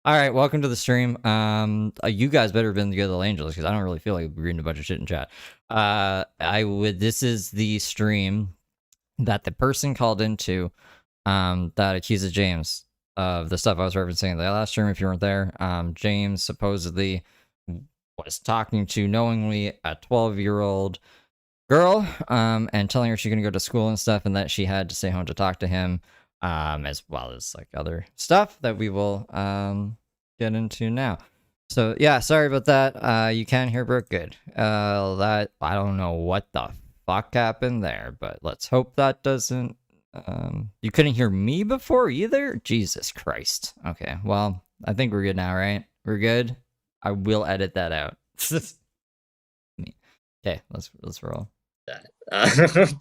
All right, welcome to the stream. You guys better have been the good little angels because I don't really feel like reading a bunch of shit in chat. I would. This is the stream that the person called into, that accuses James of the stuff I was referencing in the last stream. If you weren't there, James supposedly was talking to knowingly a 12-year-old girl, and telling her she's gonna go to school and stuff, and that she had to stay home to talk to him, as well as like other stuff that we will get into now. So yeah, sorry about that. You can hear Brooke, good. That I don't know what the fuck happened there, but let's hope that doesn't. You couldn't hear me before either. Jesus Christ. Okay, well I think we're good now, right? We're good. I will edit that out. Okay, let's roll.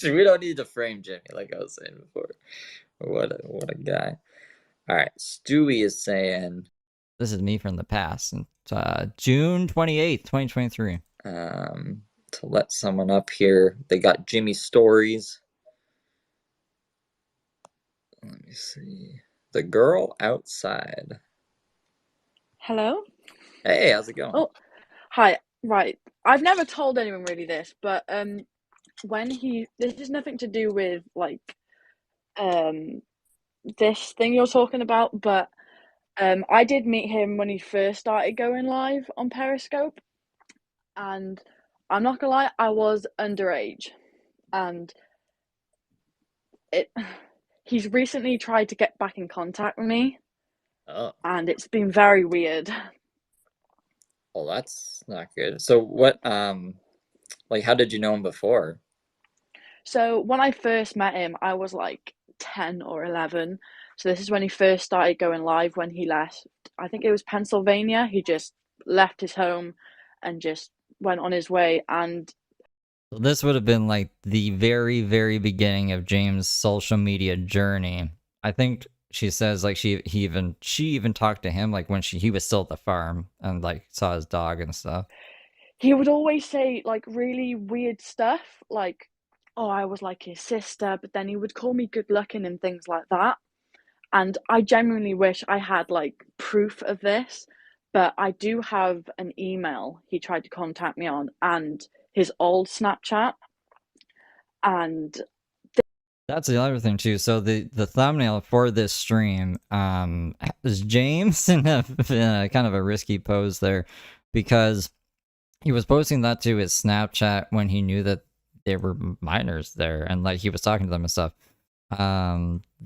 We don't need to frame Jimmy, like I was saying before. What a guy. All right, Stewie is saying, This is me from the past. June 28th, 2023. to let someone up here. They got Jimmy stories. Let me see. The girl outside. Hello? Hey, how's it going? Oh, hi. Right. I've never told anyone really this, but this has nothing to do with like this thing you're talking about, but I did meet him when he first started going live on Periscope, and I'm not gonna lie, I was underage, and it he's recently tried to get back in contact with me. Oh. And it's been very weird. Well, that's not good. So what, like, how did you know him before? So when I first met him, I was like 10 or 11. So this is when he first started going live when he left. I think it was Pennsylvania. He just left his home and just went on his way. And This would have been like the very, very beginning of James' social media journey. I think she says like she even talked to him like when he was still at the farm and like saw his dog and stuff. he would always say like really weird stuff, like, oh, I was like his sister, but then he would call me good looking and things like that. And I genuinely wish I had like proof of this, but I do have an email he tried to contact me on and his old Snapchat. And That's the other thing too. So the thumbnail for this stream is James in a kind of a risky pose there, because he was posting that to his Snapchat when he knew that there were minors there and like he was talking to them and stuff.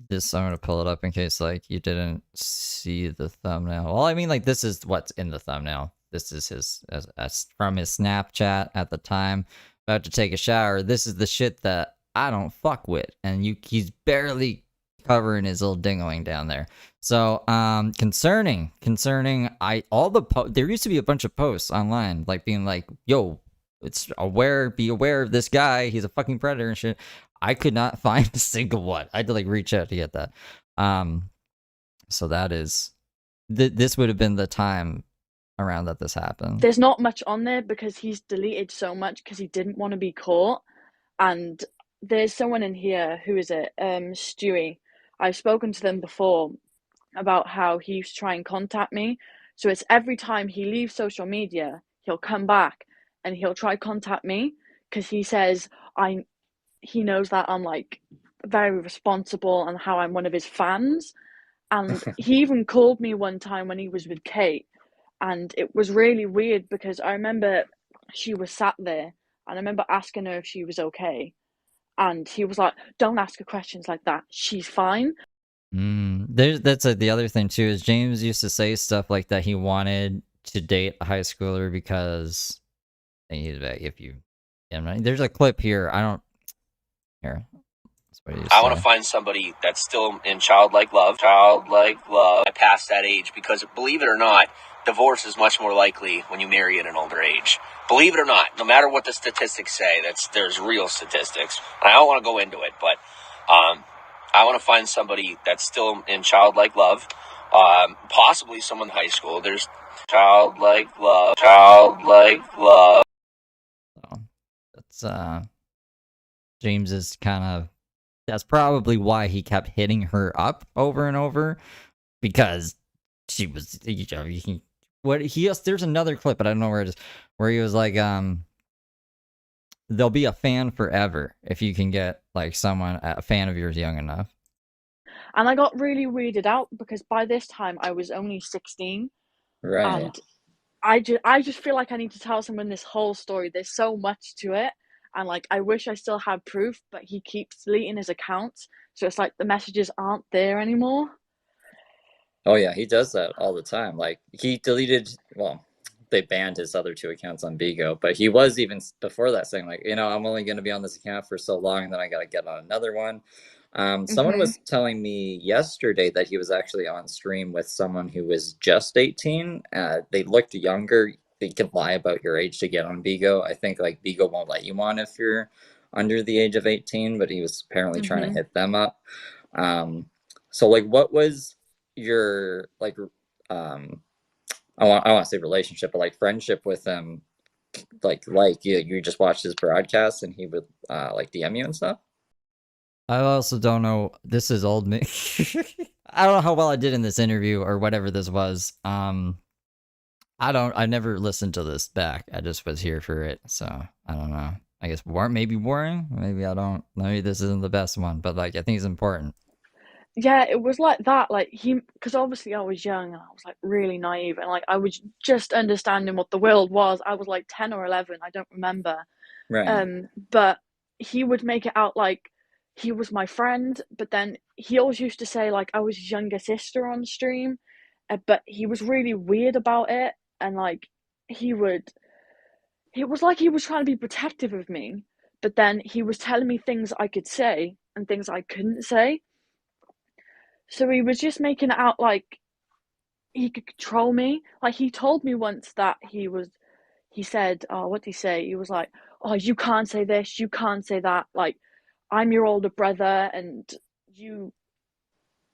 This I'm gonna pull it up in case like you didn't see the thumbnail. Well, I mean like this is what's in the thumbnail. This is his as from his Snapchat at the time, about to take a shower. This is the shit that I don't fuck with, and he's barely covering his little dingling down there. So concerning there used to be a bunch of posts online like being like, yo, be aware of this guy, he's a fucking predator and shit. I could not find a single one. I had to like reach out to get that. So that is this would have been the time around that this happened. there's not much on there because he's deleted so much because he didn't want to be caught. And there's someone in here, who is it? Stewie. I've spoken to them before about how he used to try and contact me. So it's every time he leaves social media, he'll come back and he'll try contact me because he knows that I'm like very responsible and how I'm one of his fans. And he even called me one time when he was with Kate, and it was really weird because I remember she was sat there and I remember asking her if she was okay, and he was like, "Don't ask her questions like that. She's fine." That's the other thing too, is James used to say stuff like that he wanted to date a high schooler because if you, there's a clip here. I don't here. I want to find somebody that's still in childlike love. I passed that age because, believe it or not, divorce is much more likely when you marry at an older age. Believe it or not, no matter what the statistics say, there's real statistics. And I don't want to go into it, but I want to find somebody that's still in childlike love, possibly someone in high school. There's childlike love. So that's James is kind of, that's probably why he kept hitting her up over and over, because she was, there's another clip, but I don't know where it is, where he was like, they'll be a fan forever if you can get like someone, a fan of yours, young enough. And I got really weirded out because by this time I was only 16. Right. And I just feel like I need to tell someone this whole story. There's so much to it. And like, I wish I still had proof, but he keeps deleting his accounts. So it's like the messages aren't there anymore. Oh yeah, he does that all the time. Like he deleted, well, they banned his other two accounts on Bigo, but he was even before that saying like, I'm only going to be on this account for so long, and then I got to get on another one. Someone was telling me yesterday that he was actually on stream with someone who was just 18. They looked younger. They can lie about your age to get on Bigo. I think like Bigo won't let you on if you're under the age of 18, but he was apparently trying to hit them up. So like, what was your like I want to say relationship, but like friendship with him, like you just watched his broadcasts and he would like DM you and stuff? I also don't know. This is old me. I don't know how well I did in this interview or whatever this was. I never listened to this back. I just was here for it, so I don't know. I guess maybe boring. Maybe I don't. Maybe this isn't the best one, but like I think it's important. Yeah, it was like that. Like because obviously I was young and I was like really naive and like I was just understanding what the world was. I was like 10 or 11. I don't remember. Right. But he would make it out like he was my friend, but then he always used to say like I was his younger sister on stream, but he was really weird about it, and like it was like he was trying to be protective of me, but then he was telling me things I could say and things I couldn't say. So he was just making it out like he could control me. Like he told me once that he said, oh, what did he say? He was like, oh, you can't say this, you can't say that. Like, I'm your older brother and you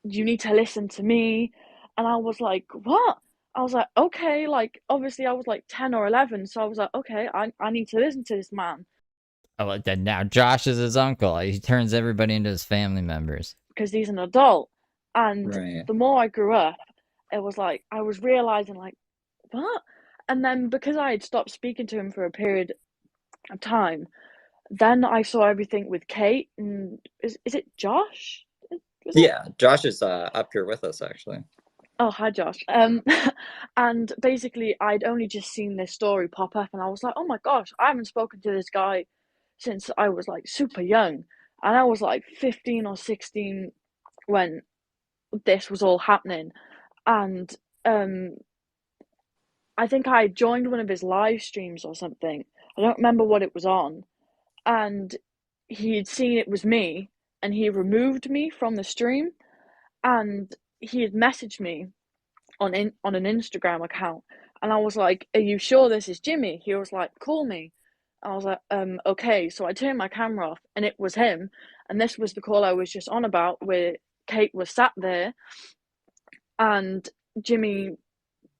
need to listen to me. And I was like, what? I was like, okay, like obviously I was like 10 or 11, so I was like, okay, I need to listen to this man. Oh, then now Josh is his uncle. He turns everybody into his family members because he's an adult. And right. the more I grew up, it was like I was realizing like, what? And then because I had stopped speaking to him for a period of time, then I saw everything with Kate and is it Josh? Yeah, Josh is up here with us actually. Oh, hi Josh. And basically I'd only just seen this story pop up and I was like, oh my gosh, I haven't spoken to this guy since I was like super young. And I was like 15 or 16 when this was all happening. And I think I joined one of his live streams or something. I don't remember what it was on. And he had seen it was me and he removed me from the stream, and he had messaged me on an Instagram account, and I was like, are you sure this is Jimmy? He was like, call me. I was like, okay. So I turned my camera off and it was him, and this was the call I was just on about where Kate was sat there and Jimmy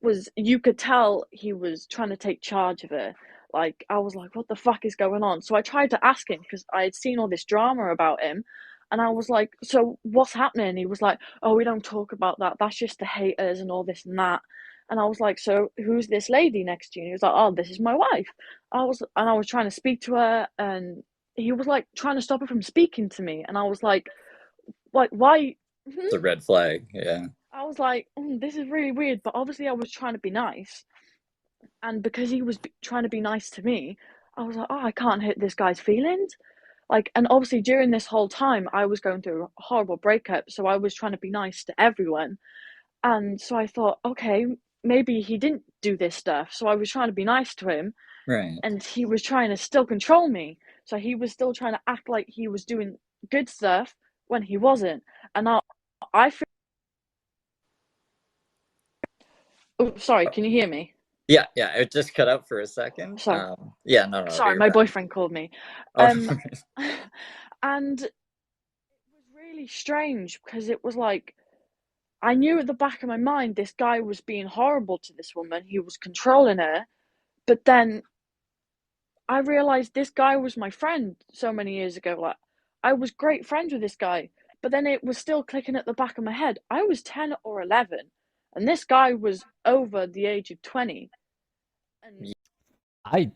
was, you could tell he was trying to take charge of her. Like, I was like, what the fuck is going on? So I tried to ask him because I had seen all this drama about him. And I was like, so what's happening? He was like, oh, we don't talk about that. That's just the haters and all this and that. And I was like, so who's this lady next to you? And he was like, oh, this is my wife. I was trying to speak to her, and he was like trying to stop her from speaking to me. And I was like, why? It's a red flag. Yeah. I was like, this is really weird. But obviously I was trying to be nice. And because he was trying to be nice to me, I was like, oh, I can't hurt this guy's feelings. Like, and obviously during this whole time, I was going through a horrible breakup. So I was trying to be nice to everyone. And so I thought, okay, maybe he didn't do this stuff. So I was trying to be nice to him. Right. And he was trying to still control me. So he was still trying to act like he was doing good stuff when he wasn't. And now I feel. Oh, sorry, can you hear me? Yeah, it just cut out for a second. Sorry. Yeah, no. Sorry, my boyfriend called me. Oh. And it was really strange because it was like, I knew at the back of my mind this guy was being horrible to this woman. He was controlling her. But then I realized this guy was my friend so many years ago. Like, I was great friends with this guy. But then it was still clicking at the back of my head. I was 10 or 11. and this guy was over the age of 20. And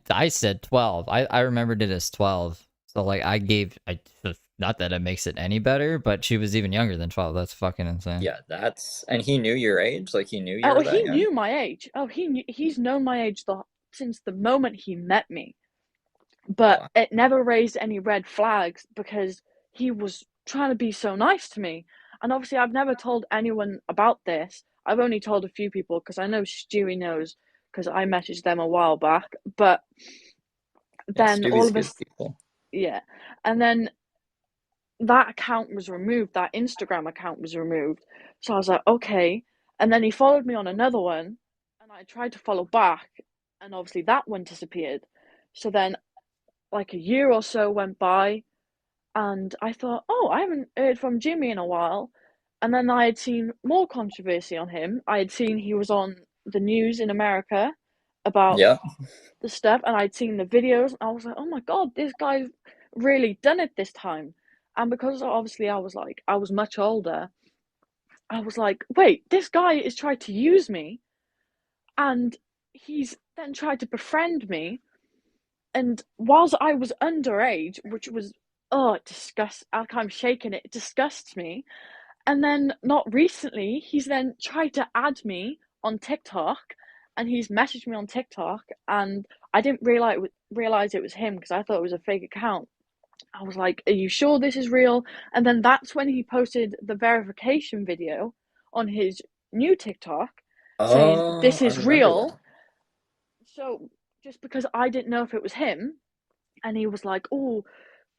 I said 12. I remembered it as 12. So like I not that it makes it any better, but she was even younger than 12. That's fucking insane. Yeah, and he knew your age? Like he knew you were that he young? knew my age. He's known my age since the moment he met me. But Wow. it never raised any red flags because he was trying to be so nice to me. And obviously, I've never told anyone about this. I've only told a few people because I know Stewie knows because I messaged them a while back. But Yeah, then all Stewie's of good us, people. yeah. And then that account was removed, that Instagram account was removed. So I was like, okay. And then he followed me on another one, and I tried to follow back, and obviously that one disappeared. So then, like a year or so went by, and I thought, oh, I haven't heard from Jimmy in a while. And then I had seen more controversy on him. I had seen he was on the news in America about Yeah. the stuff, and I'd seen the videos, and I was like, oh my god, this guy's really done it this time. And because obviously I was much older, I was like, wait, this guy is trying to use me, and he's then tried to befriend me. And whilst I was underage, which was I'm shaking it disgusts me. And then not recently, he's then tried to add me on TikTok, and he's messaged me on TikTok, and I didn't realize it was him because I thought it was a fake account. I was like, "Are you sure this is real?" And then that's when he posted the verification video on his new TikTok saying Oh, this I is remember real. that. So just because I didn't know if it was him, and he was like, "Oh,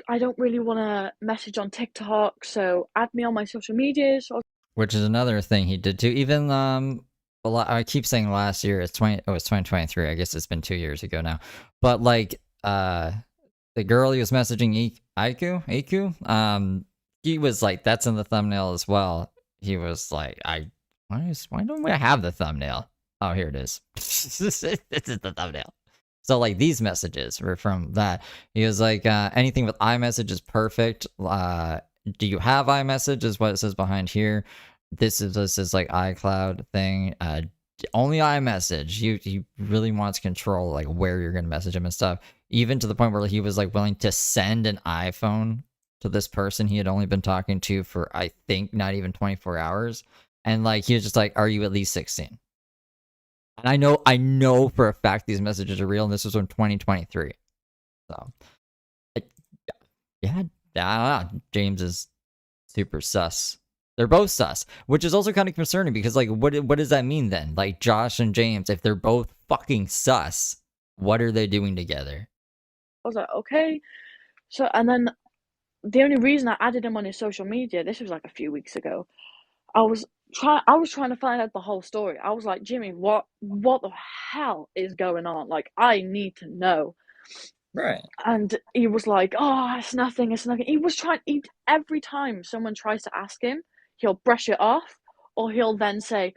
I don't really want to message on TikTok, so add me on my social medias." So Which is another thing he did too. Even well, I keep saying last year. It's 2023. I guess it's been 2 years ago now. But like the girl he was messaging, Aiku, he was like, that's in the thumbnail as well. He was like, why don't we have the thumbnail? Oh, here it is. This is the thumbnail. So like these messages were from that. He was like, anything with iMessage is perfect. Do you have iMessage? Is what it says behind here. This is like iCloud thing. Only iMessage. He really wants control, like where you're gonna message him and stuff. Even to the point where he was like willing to send an iPhone to this person he had only been talking to for I think not even 24 hours. And like he was just like, "Are you at least 16?" And I know for a fact these messages are real, and this was in 2023. So, yeah, I don't know. James is super sus. They're both sus, which is also kind of concerning because, like, what does that mean then? Like, Josh and James, if they're both fucking sus, what are they doing together? I was like, okay. So, and then the only reason I added him on his social media, this was like a few weeks ago. I was trying to find out the whole story. I was like, Jimmy, what the hell is going on? Like, I need to know. Right. And he was like, oh, it's nothing, it's nothing. Every time someone tries to ask him, he'll brush it off, or he'll then say,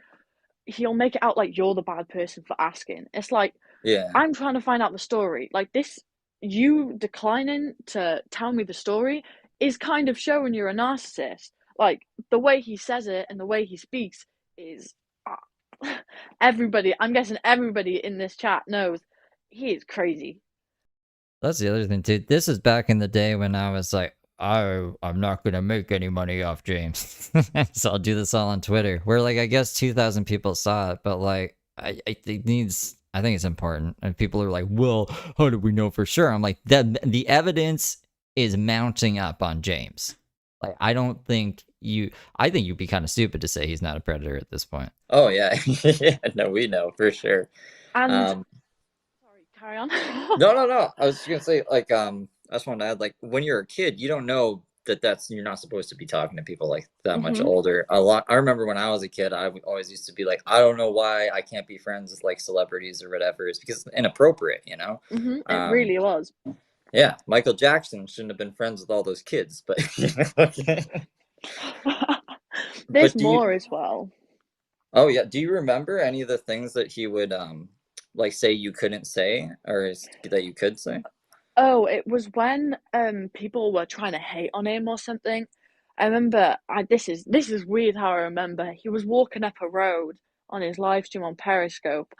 he'll make it out like you're the bad person for asking. It's like, Yeah. I'm trying to find out the story. Like this, you declining to tell me the story is kind of showing you're a narcissist. Like the way he says it and the way he speaks is everybody. I'm guessing everybody in this chat knows he is crazy. That's the other thing too. This is back in the day when I was like, "Oh, I'm not gonna make any money off James," so I'll do this all on Twitter. Where like I guess 2,000 people saw it, but like I think it's important. And people are like, "Well, how do we know for sure?" I'm like, the evidence is mounting up on James. Like I think you'd be kind of stupid to say he's not a predator at this point. Oh yeah. Yeah, no, we know for sure. And Um sorry, carry on. no. I was just gonna say, like, I just wanted to add, like, when you're a kid, you don't know that's you're not supposed to be talking to people like that much older. A lot. I remember when I was a kid, I always used to be like, I don't know why I can't be friends with like celebrities or whatever. It's because it's inappropriate, you know. It really was. Yeah, Michael Jackson shouldn't have been friends with all those kids, but There's but do you? more as well. Oh yeah, do you remember any of the things that he would like say you couldn't say or that you could say? Oh, it was when people were trying to hate on him or something. I remember this is weird how I remember. He was walking up a road on his live stream on Periscope,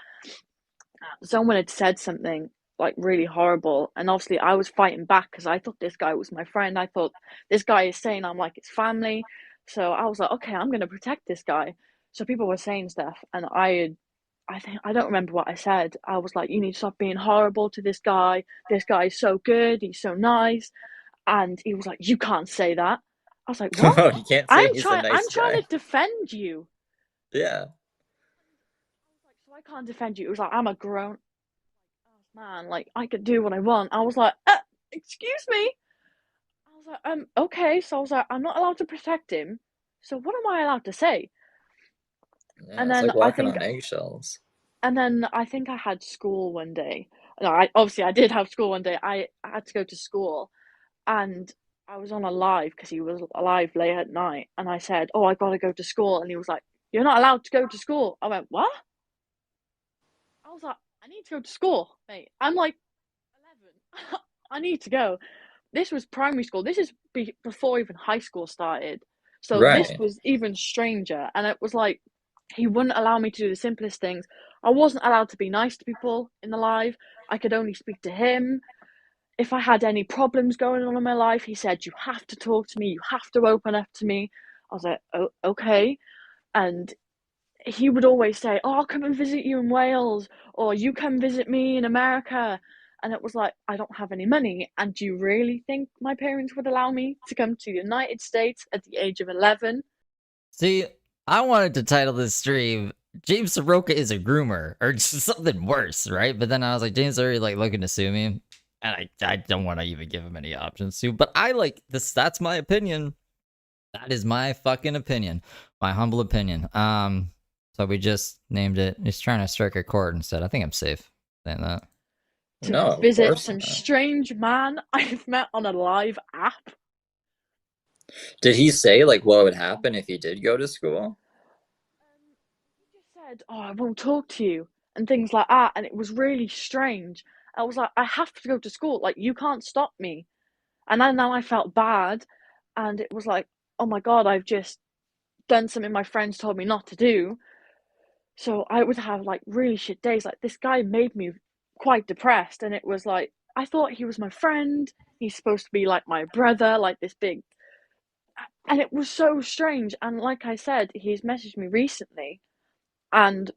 someone had said something like really horrible, and obviously I was fighting back because I thought this guy was my friend. I thought this guy is saying I'm like his family, so I was like, okay, I'm gonna protect this guy. So people were saying stuff, and I think I don't remember what I said. I was like, you need to stop being horrible to this guy. This guy is so good. He's so nice. And he was like, you can't say that. I was like, what? You can't say he's a I'm nice trying guy. to defend you. Yeah. I was like, so I can't defend you. It was like, I'm a grown man. Like, I could do what I want. I was like, excuse me. I was like, okay. So I was like, I'm not allowed to protect him. So what am I allowed to say? Yeah, And it's then like walking on eggshells. I think I had school one day. No, I did have school one day. I had to go to school, and I was on a live because he was live late at night, and I said, "Oh, I gotta go to school," and he was like, "You're not allowed to go to school." I went, "What?" I was like, "I need to go to school, mate. I'm like 11. I need to go." This was primary school. This is before even high school started, so this Right. was even stranger. And it was like he wouldn't allow me to do the simplest things. I wasn't allowed to be nice to people in the live. I could only speak to him. If I had any problems going on in my life, he said, you have to talk to me, you have to open up to me. I was like, oh, okay. And he would always say, oh, I'll come and visit you in Wales, or you come visit me in America. And it was like, I don't have any money. And do you really think my parents would allow me to come to the United States at the age of 11? See, I wanted to title this stream James Saroka is a groomer or just something worse, right? But then I was like, James already like looking to sue me. And I don't want to even give him any options to. But I like this, that's my opinion. That is my fucking opinion. My humble opinion. So we just named it. He's trying to strike a chord instead. I think I'm safe saying that. To No, of visit course some not. strange man I've met on a live app. Did he say like what would happen if he did go to school? He just said, oh, I won't talk to you, and things like that. And it was really strange. I was like, I have to go to school. Like, you can't stop me. And then now I felt bad. And it was like, oh my God, I've just done something my friends told me not to do. So I would have like really shit days. Like, this guy made me quite depressed. And it was like, I thought he was my friend. He's supposed to be like my brother, like this big. And it was so strange. And like I said, he's messaged me recently. And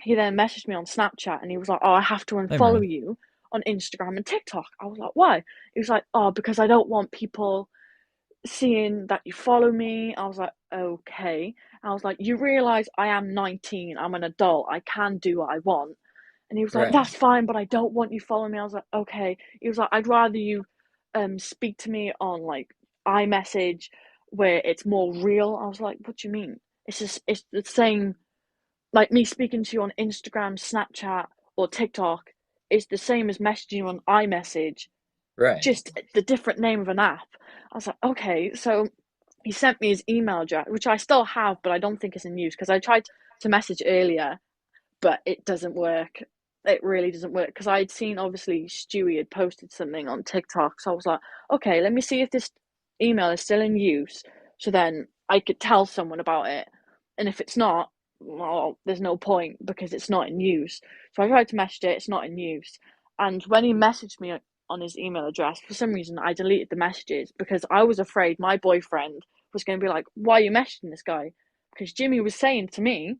he then messaged me on Snapchat and he was like, oh, I have to Hey, unfollow man. you on Instagram and TikTok. I was like, why? He was like, oh, because I don't want people seeing that you follow me. I was like, okay. I was like, you realize I am 19, I'm an adult, I can do what I want. And he was like, Right. that's fine, but I don't want you following me. I was like, okay. He was like, I'd rather you speak to me on like iMessage where it's more real. I was like, what do you mean? It's the same, like me speaking to you on Instagram, Snapchat, or TikTok is the same as messaging you on iMessage, Right. just the different name of an app. I was like, okay. So he sent me his email address, which I still have, but I don't think it's in use because I tried to message earlier, but it doesn't work. It really doesn't work because I'd seen obviously Stewie had posted something on TikTok. So I was like, okay, let me see if this email is still in use. So then I could tell someone about it. And if it's not, well, there's no point because it's not in use. So I tried to message it, it's not in use. And when he messaged me on his email address, for some reason I deleted the messages because I was afraid my boyfriend was going to be like, why are you messaging this guy? Because Jimmy was saying to me,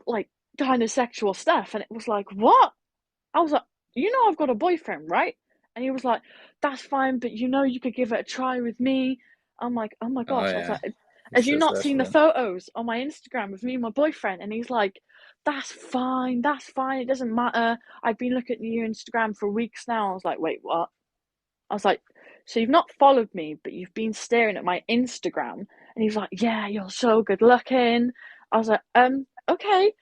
like, kind of sexual stuff. And it was like, what? I was like, you know, I've got a boyfriend, right? And he was like, that's fine, but you know, you could give it a try with me. I'm like, oh my Oh gosh. I was yeah. like, He's have you so not seen the special. photos on my Instagram of me and my boyfriend? And he's like, that's fine. That's fine. It doesn't matter. I've been looking at your Instagram for weeks now. I was like, wait, what? I was like, so you've not followed me, but you've been staring at my Instagram. And he was like, yeah, you're so good looking. I was like, okay.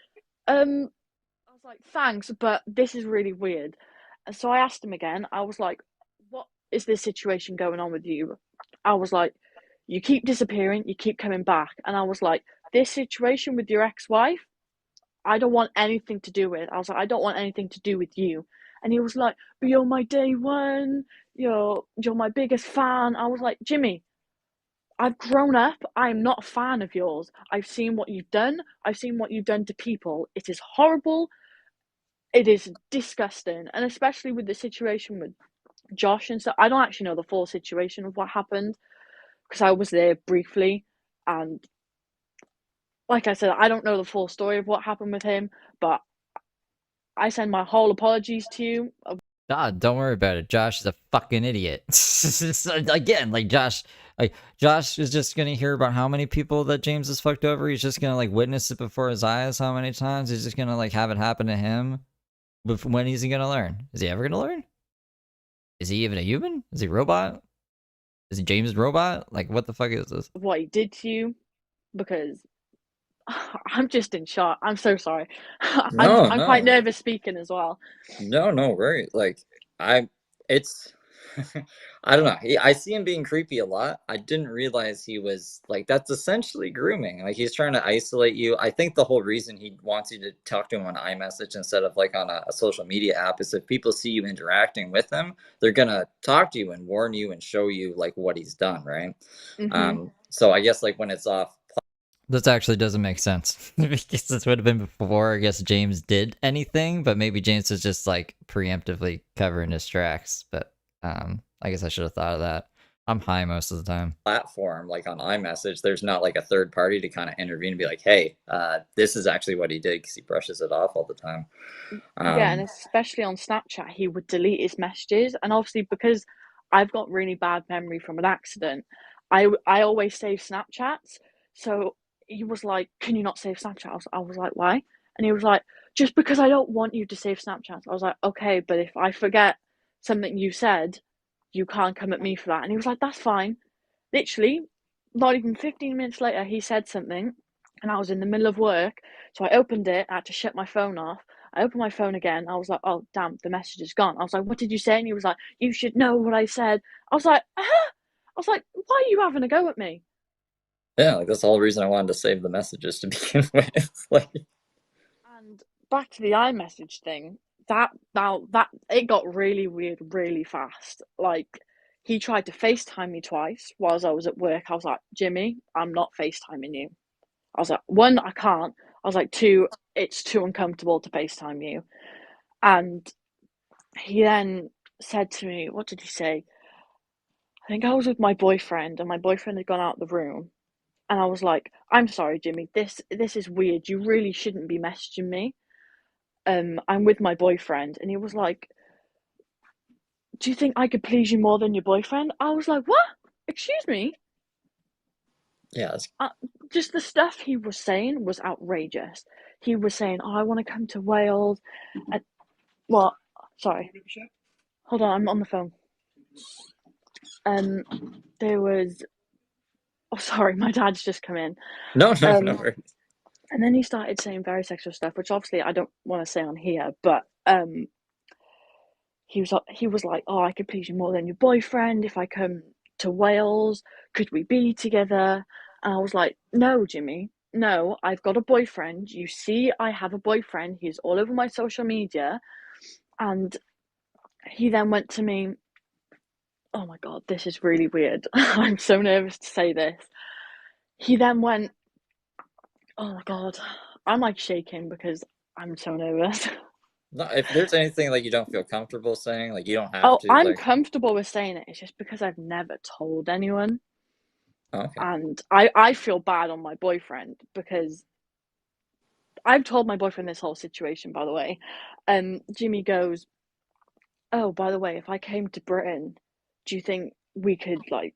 I was like, thanks, but this is really weird. And so I asked him again. I was like, what is this situation going on with you? I was like, you keep disappearing, you keep coming back. And I was like, this situation with your ex wife, I don't want anything to do with. I was like, I don't want anything to do with you. And he was like, but you're my day one, you're my biggest fan. I was like, Jimmy, I've grown up. I'm not a fan of yours. I've seen what you've done. I've seen what you've done to people. It is horrible. It is disgusting. And especially with the situation with Josh and stuff. I don't actually know the full situation of what happened because I was there briefly. And like I said, I don't know the full story of what happened with him, but I send my whole apologies to you. God, don't worry about it. Josh is a fucking idiot. Again, like Josh is just gonna hear about how many people that James has fucked over. He's just gonna like witness it before his eyes. How many times he's just gonna like have it happen to him? But when is he gonna learn? Is he ever gonna learn? Is he even a human? Is he a robot? Is he James robot? Like what the fuck is this? What he did to you, because I'm just in shock. I'm so sorry. No, I'm quite no. nervous speaking as well. No, no worries. Like it's I don't know. I see him being creepy a lot. I didn't realize he was like that's essentially grooming. Like he's trying to isolate you. I think the whole reason he wants you to talk to him on iMessage instead of like on a social media app is if people see you interacting with him, they're gonna talk to you and warn you and show you like what he's done, right? So I guess like when it's off. This actually doesn't make sense because this would have been before I guess James did anything, but maybe James was just like preemptively covering his tracks. But I guess I should have thought of that. I'm high most of the time. Platform like on iMessage, there's not like a third party to kind of intervene and be like, hey, this is actually what he did because he brushes it off all the time. Yeah, and especially on Snapchat, he would delete his messages. And obviously, because I've got really bad memory from an accident, I always save Snapchats. So he was like, "Can you not save Snapchat?" I was like, "Why?" And he was like, "Just because I don't want you to save Snapchats." I was like, "Okay, but if I forget something you said, you can't come at me for that." And he was like, "That's fine." Literally, not even 15 minutes later, he said something, and I was in the middle of work. So I opened it, I had to shut my phone off. I opened my phone again. I was like, oh, damn, the message is gone. I was like, what did you say? And he was like, you should know what I said. I was like, huh? I was like, why are you having a go at me? Yeah, like that's the whole reason I wanted to save the messages to begin with. Like, And back to the iMessage thing, that it got really weird really fast. Like, he tried to FaceTime me twice whilst I was at work. I was like, Jimmy, I'm not FaceTiming you. I was like, one, I can't. I was like, two, it's too uncomfortable to FaceTime you. And he then said to me, what did he say? I think I was with my boyfriend, and my boyfriend had gone out the room. And I was like, I'm sorry, Jimmy, this is weird. You really shouldn't be messaging me. I'm with my boyfriend. And he was like, do you think I could please you more than your boyfriend? I was like, what? Excuse me? yeah, Just the stuff he was saying was outrageous. He was saying, oh, I want to come to Wales. And what? Sorry. Hold on, I'm on the phone. There was. Oh, sorry, my dad's just come in. no, no worries. And then he started saying very sexual stuff, which obviously I don't want to say on here, but he was like, oh, I could please you more than your boyfriend if I come to Wales. Could we be together? And I was like, no, Jimmy, no, I've got a boyfriend. You see, I have a boyfriend. He's all over my social media. And he then went to me, oh my God, this is really weird. I'm so nervous to say this. He then went, oh my God, I'm like shaking because I'm so nervous. No, if there's anything like you don't feel comfortable saying, like you don't have Oh, to, I'm like, comfortable with saying it. It's just because I've never told anyone. oh, okay. And I feel bad on my boyfriend because I've told my boyfriend this whole situation, by the way. And Jimmy goes, oh, by the way, if I came to Britain, do you think we could like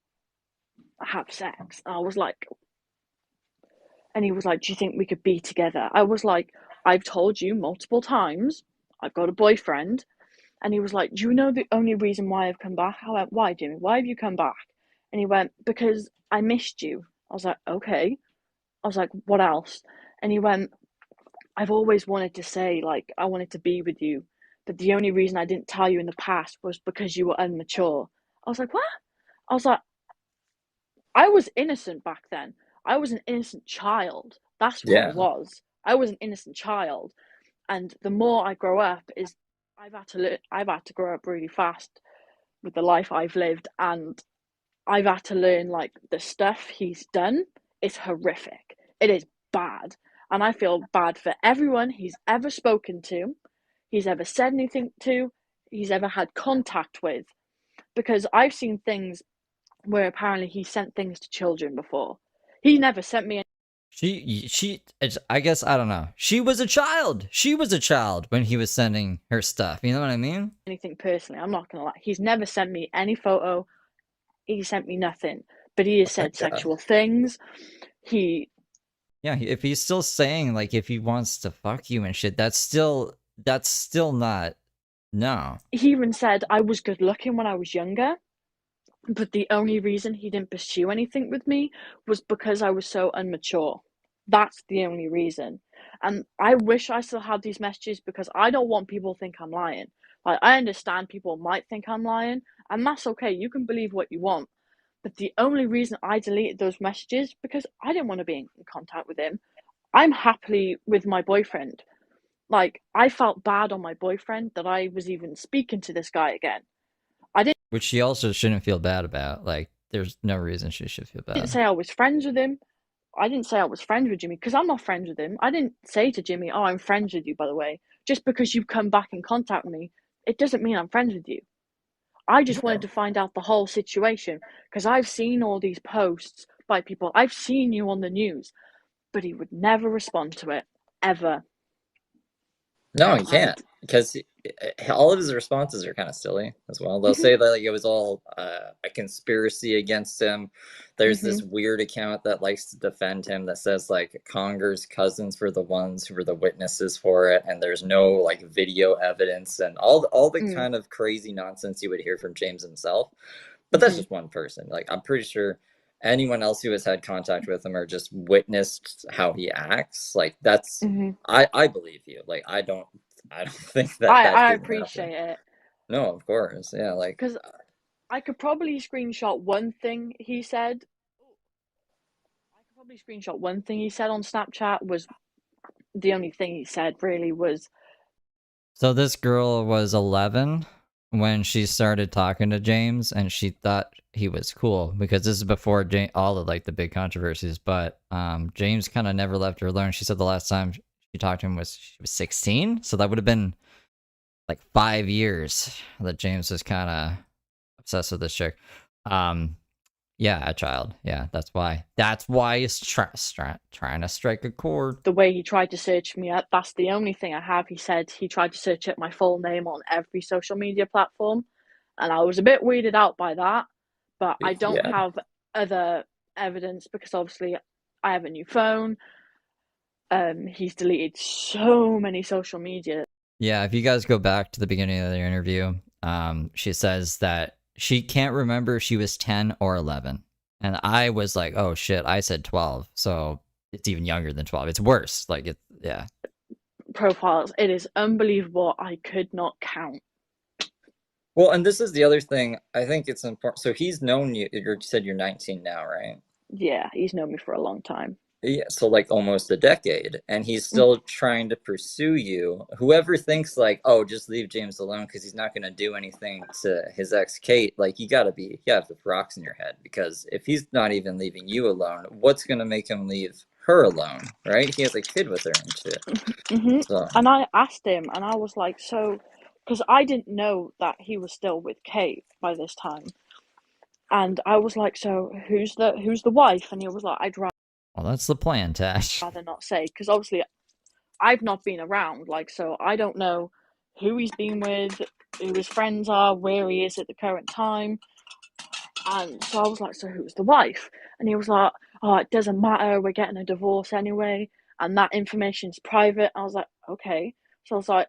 have sex? And I was like, and he was like, do you think we could be together? I was like, I've told you multiple times, I've got a boyfriend. And he was like, do you know the only reason why I've come back? I went, why, Jimmy? Why have you come back? And he went, because I missed you. I was like, okay. I was like, what else? And he went, I've always wanted to say, like, I wanted to be with you. But the only reason I didn't tell you in the past was because you were immature. I was like, what? I was like, I was innocent back then. I was an innocent child. That's what I Yeah, was. I was an innocent child. And the more I grow up, is I've had to grow up really fast with the life I've lived, and I've had to learn, like, the stuff he's done is horrific. It is bad. And I feel bad for everyone he's ever spoken to, he's ever said anything to, he's ever had contact with. Because I've seen things where apparently he sent things to children before. He never sent me I guess, I don't know. She was a child. She was a child when he was sending her stuff. You know what I mean? anything personally. I'm not going to lie. He's never sent me any photo. He sent me nothing. But he has said sexual things. Yeah, if he's still saying, like, if he wants to fuck you and shit, that's still not, no. He even said I was good looking when I was younger. But the only reason he didn't pursue anything with me was because I was so immature. That's the only reason. And I wish I still had these messages because I don't want people to think I'm lying. Like, I understand people might think I'm lying, and that's okay. You can believe what you want. But the only reason I deleted those messages because I didn't want to be in contact with him. I'm happily with my boyfriend. Like, I felt bad on my boyfriend that I was even speaking to this guy again. Which she also shouldn't feel bad about. Like, there's no reason she should feel I didn't bad. say I was friends with him. I didn't say I was friends with Jimmy because I'm not friends with him. I didn't say to Jimmy, "Oh, I'm friends with you, by the way." Just because you've come back in contact with me, it doesn't mean I'm friends with you. I just wanted to find out the whole situation because I've seen all these posts by people. I've seen you on the news, but he would never respond to it, ever. No, you can't, because all of his responses are kind of silly as well. They'll say that, like, it was all a conspiracy against him. There's this weird account that likes to defend him that says, like, Conger's cousins were the ones who were the witnesses for it, and there's no, like, video evidence, and all the kind of crazy nonsense you would hear from James himself. But that's just one person. Like, I'm pretty sure anyone else who has had contact with him or just witnessed how he acts, like, that's I believe you. Like, I don't think that I didn't appreciate happen. it. No, of course. Yeah, like, because I could probably screenshot one thing he said. I could probably screenshot one thing he said on Snapchat. Was the only thing he said really was. So this girl was 11 when she started talking to James, and she thought he was cool because this is before all of, like, the big controversies. But James kind of never left her alone. She said the last time she talked to him she was 16, so that would have been like 5 years that James was kind of obsessed with this chick. Yeah, a child. Yeah, that's why he's trying to strike a chord. The way he tried to search me up, that's the only thing I have. He said he tried to search up my full name on every social media platform, and I was a bit weirded out by that, but I don't have other evidence because obviously I have a new phone. He's deleted so many social media. Yeah, if you guys go back to the beginning of the interview, she says that she can't remember if she was 10 or 11. And I was like, oh shit, I said 12. So it's even younger than 12. It's worse. Like, yeah. Profiles. It is unbelievable. I could not count. Well, and this is the other thing. I think it's important. So he's known you. You said you're 19 now, right? Yeah, he's known me for a long time. Yeah, so, like, almost a decade, and he's still trying to pursue you. Whoever thinks, like, oh, just leave James alone because he's not going to do anything to his ex Kate, like, you have the rocks in your head, because if he's not even leaving you alone, what's going to make him leave her alone, right? He has a kid with her and shit. So. And I asked him, and I was like, so, because I didn't know that he was still with Kate by this time, and I was like, so who's the wife? And he was like, Well, that's the plan, Tash. rather not say, because obviously I've not been around, like, so I don't know who he's been with, who his friends are, where he is at the current time. And so I was like, so who's the wife? And he was like, oh, it doesn't matter, we're getting a divorce anyway, and that information's private. I was like, okay. So I was like,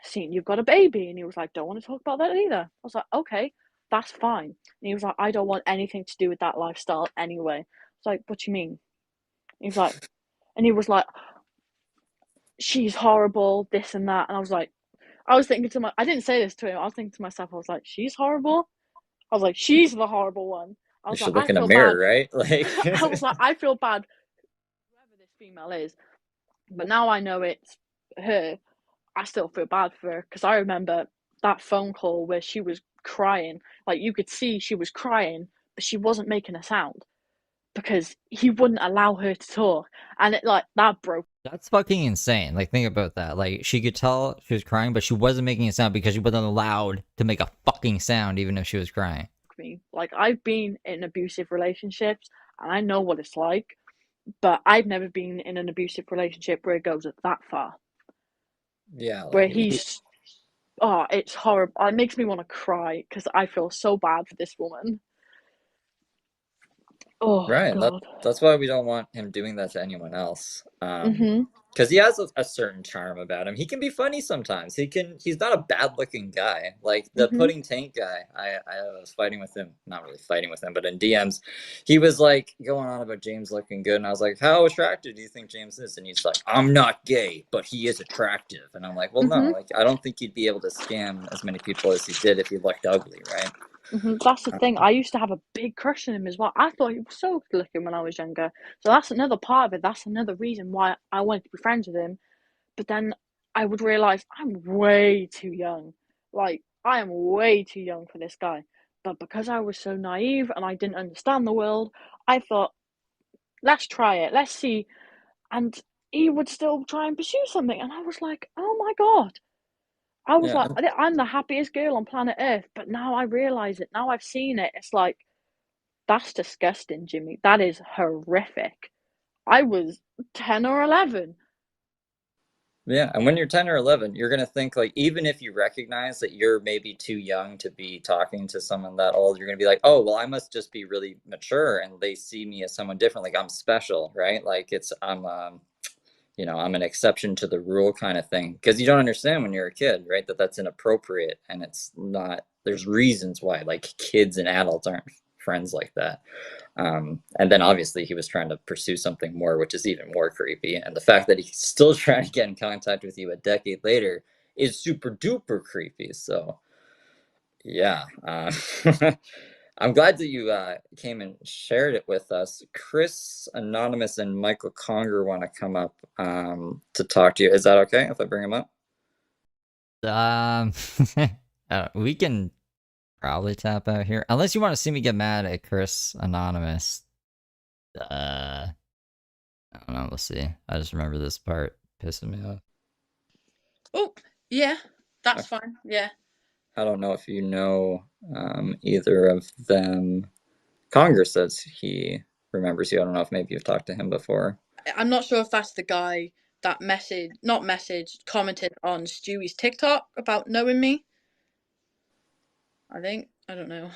seeing you've got a baby. And he was like, don't want to talk about that either. I was like, okay, that's fine. And he was like, I don't want anything to do with that lifestyle anyway. I was like, what do you mean? He was like, she's horrible, this and that. And I was thinking I didn't say this to him. I was thinking to myself, I was like, she's horrible? I was like, she's the horrible one. I was You should like, look in a mirror, right? Like, I was like, I feel bad, whoever this female is. But now I know it's her, I still feel bad for her, because I remember that phone call where she was crying. Like, you could see she was crying but she wasn't making a sound because he wouldn't allow her to talk, and it like that broke. That's fucking insane. Like, think about that. Like, she could tell she was crying, but she wasn't making a sound because she wasn't allowed to make a fucking sound, even if she was crying. Me. Like, I've been in abusive relationships, and I know what it's like, but I've never been in an abusive relationship where it goes that far. Yeah, Where like, he's, oh, it's horrible. It makes me want to cry because I feel so bad for this woman. Oh, right. God. That's why we don't want him doing that to anyone else. Mm-hmm. Because he has a certain charm about him. He can be funny sometimes. He's not a bad looking guy. Like the Mm-hmm. pudding tank guy. I was fighting with him, not really fighting with him, but in DMs, he was like going on about James looking good, and I was like, "How attractive do you think James is?" And he's like, "I'm not gay, but he is attractive." And I'm like, "Well, no, like I don't think he'd be able to scam as many people as he did if he looked ugly, right?" That's the thing. I used to have a big crush on him as well. I thought he was so good looking when I was younger. So that's another part of it. That's another reason why I wanted to be friends with him. But then I would realize I'm way too young. Like, I am way too young for this guy. But because I was so naive and I didn't understand the world, I thought, let's try it. Let's see. And he would still try and pursue something. And I was like, oh my God. I was Yeah, like, I'm the happiest girl on planet Earth. But now I realize it. Now I've seen it. It's like, that's disgusting, Jimmy. That is horrific. I was 10 or 11. yeah. And when you're 10 or 11, you're gonna think like even if you recognize that you're maybe too young to be talking to someone that old, you're gonna be like, oh well, I must just be really mature, and they see me as someone different, like I'm special, right? Like I'm an exception to the rule kind of thing. Because you don't understand when you're a kid, right? That's inappropriate, and it's not. There's reasons why, like kids and adults aren't friends like that. And then obviously he was trying to pursue something more, which is even more creepy. And the fact that he's still trying to get in contact with you a decade later is super duper creepy. So yeah, I'm glad that you came and shared it with us. Chris Anonymous and Michael Conger want to come up to talk to you. Is that okay if I bring them up? We can probably tap out here, unless you want to see me get mad at Chris Anonymous. I don't know. We'll see. I just remember this part pissing me off. Oh, yeah, that's fine. Yeah. I don't know if you know either of them. Conger says he remembers you. I don't know if maybe you've talked to him before. I'm not sure if that's the guy that commented on Stewie's TikTok about knowing me. I think. I don't know.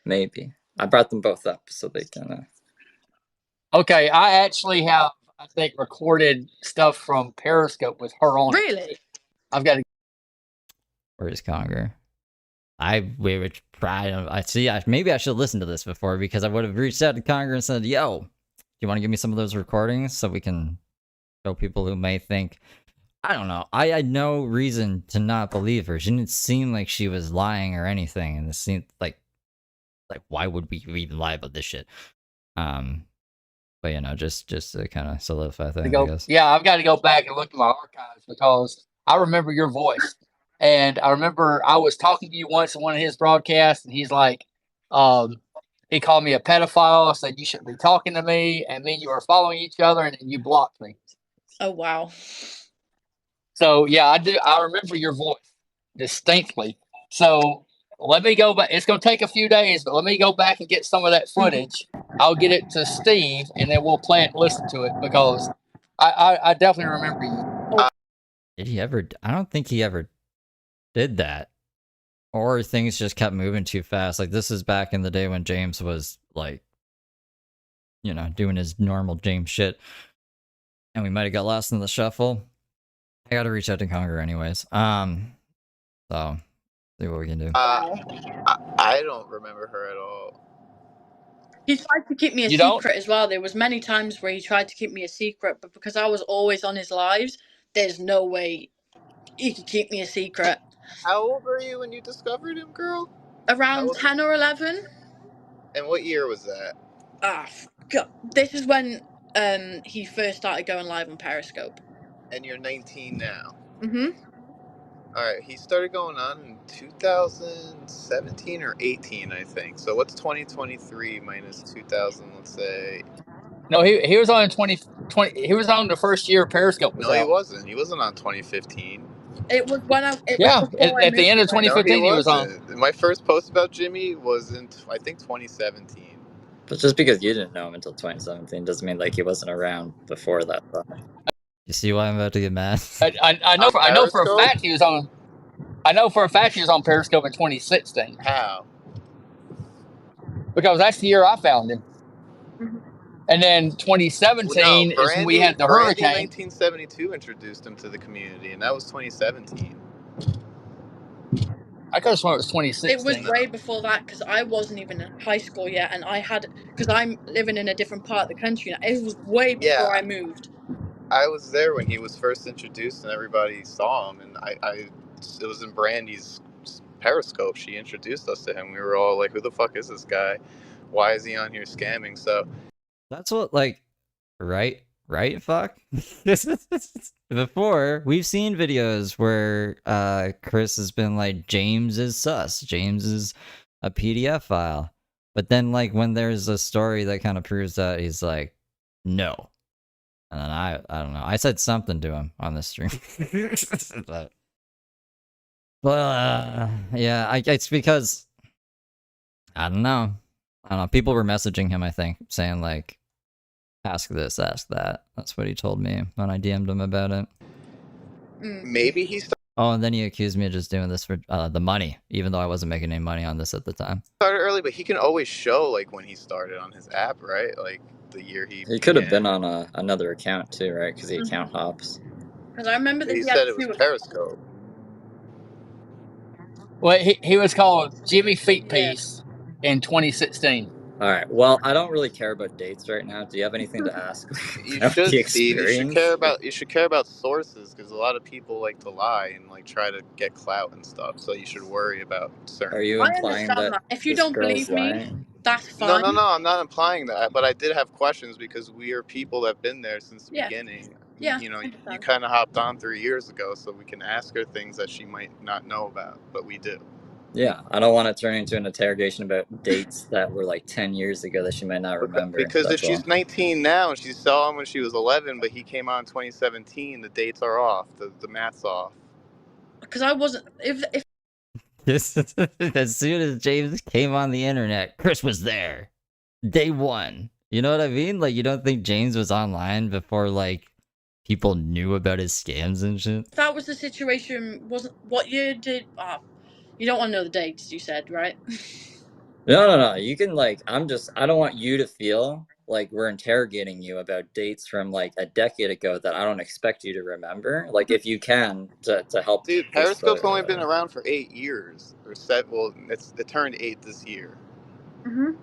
Maybe. I brought them both up so they can. Okay, I actually have, I think, recorded stuff from Periscope with her on it. Really? I've got to. Where's Conger? We would try. I see. Maybe I should listen to this before, because I would have reached out to Conger and said, "Yo, do you want to give me some of those recordings so we can show people who may think." I don't know. I had no reason to not believe her. She didn't seem like she was lying or anything, and it seemed like why would we even lie about this shit? But just to kind of solidify things, I guess. Yeah, I've got to go back and look at my archives because I remember your voice. And I remember I was talking to you once in one of his broadcasts, and he's like, he called me a pedophile, said you shouldn't be talking to me, and then you were following each other, and then you blocked me. Oh, wow. So, yeah, I do. I remember your voice distinctly. So let me go back. It's going to take a few days, but let me go back and get some of that footage. I'll get it to Steve, and then we'll play it and listen to it because I definitely remember you. Did he ever? I don't think he ever did that. Or things just kept moving too fast. Like, this is back in the day when James was, like, doing his normal James shit. And we might have got lost in the shuffle. I gotta reach out to Conger anyways. So, see what we can do. I don't remember her at all. He tried to keep me a secret as well. There was many times where he tried to keep me a secret, but because I was always on his lives, there's no way he could keep me a secret. How old were you when you discovered him, girl? Around 10 or 11. And what year was that? God. This is when he first started going live on Periscope. And you're 19 now. Mm-hmm. All right, he started going on in 2017 or 18, I think. So what's 2023 minus 2000? Let's say. No, he was on in 2020. He was on the first year Periscope was No, he out. wasn't. He wasn't on 2015. It was when it Yeah, was before I at the moved end of away. No, he 2015, he was on. wasn't. My first post about Jimmy was in, I think, 2017. But just because you didn't know him until 2017 doesn't mean like he wasn't around before that. You see why I'm about to get mad? I know On I know for a Periscope? fact he was on. I know for a fact he was on Periscope in 2016 How? because that's the year I found him. Mhm. And then No, 2017 is when we had the Brandy hurricane. 1972 introduced him to the community, and that was 2017. I could have sworn it was It 2016. was way before that because I wasn't even in high school yet, and I had because I'm living in a different part of the country now. It was way before Yeah, I moved. I was there when he was first introduced, and everybody saw him. And it was in Brandy's Periscope. She introduced us to him. We were all like, "Who the fuck is this guy? Why is he on here scamming?" So That's what, like, right? Fuck. Before, we've seen videos where Chris has been like, James is sus. James is a PDF file. But then, like, when there's a story that kind of proves that, he's like, no. And then I don't know. I said something to him on the stream. but yeah, it's because I don't know. People were messaging him, I think, saying like, ask this, ask that. That's what he told me when I DM'd him about it. maybe he Oh, and then he accused me of just doing this for the money, even though I wasn't making any money on this at the time. started early, but he can always show like when he started on his app, right? Like the year he could have began. been on another account too, right? Because he account hops. Because I remember that He he had said it was two. Periscope. Well, he was called Jimmy Feet Yeah. Piece in 2016. All right. Well, I don't really care about dates right now. Do you have anything to ask You about should, the Steve. You should experience? care about sources because a lot of people like to lie and like try to get clout and stuff. So you should worry about certain. Are you I implying understand that that. If you this don't girl's believe me, lying? that's No, fine. no, I'm not implying that. But I did have questions because we are people that have been there since the Yeah. beginning. Yeah, You know, I you understand. kind of hopped on 3 years ago, so we can ask her things that she might not know about, but we do. Yeah, I don't want to turn into an interrogation about dates that were like 10 years ago that she might not remember. Because if That's all. she's 19 now and she saw him when she was 11, but he came out in 2017, the dates are off. The math's off. Because I wasn't. If As soon as James came on the internet, Chris was there. Day one. You know what I mean? Like, you don't think James was online before, like, people knew about his scams and shit? that was the situation, wasn't what year did? You don't want to know the dates. You said, right? No. You can like, I don't want you to feel like we're interrogating you about dates from like a decade ago that I don't expect you to remember. Like, if you can, to help Dude, this. Periscope's only been around for 8 years or 7. Well, it turned 8 this year. Mhm.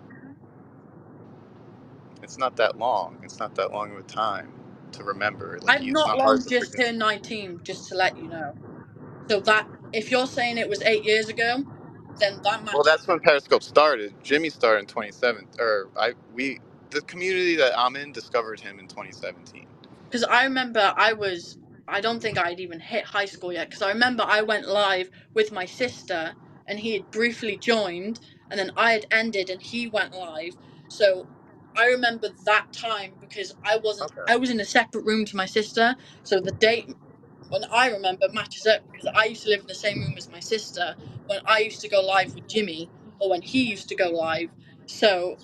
It's not that long. It's not that long of a time to remember. Like, I've it's not not hard long to just forget. turned 19. Just to let you know. So that if you're saying it was 8 years ago, then that Well, matches. that's when Periscope started. Jimmy started in 2017, the community that I'm in discovered him in 2017. Because I remember I don't think I'd even hit high school yet. Because I remember I went live with my sister, and he had briefly joined, and then I had ended, and he went live. So I remember that time because I wasn't. Okay. I was in a separate room to my sister, so the date when I remember matches up because I used to live in the same room as my sister when I used to go live with Jimmy, or when he used to go live. So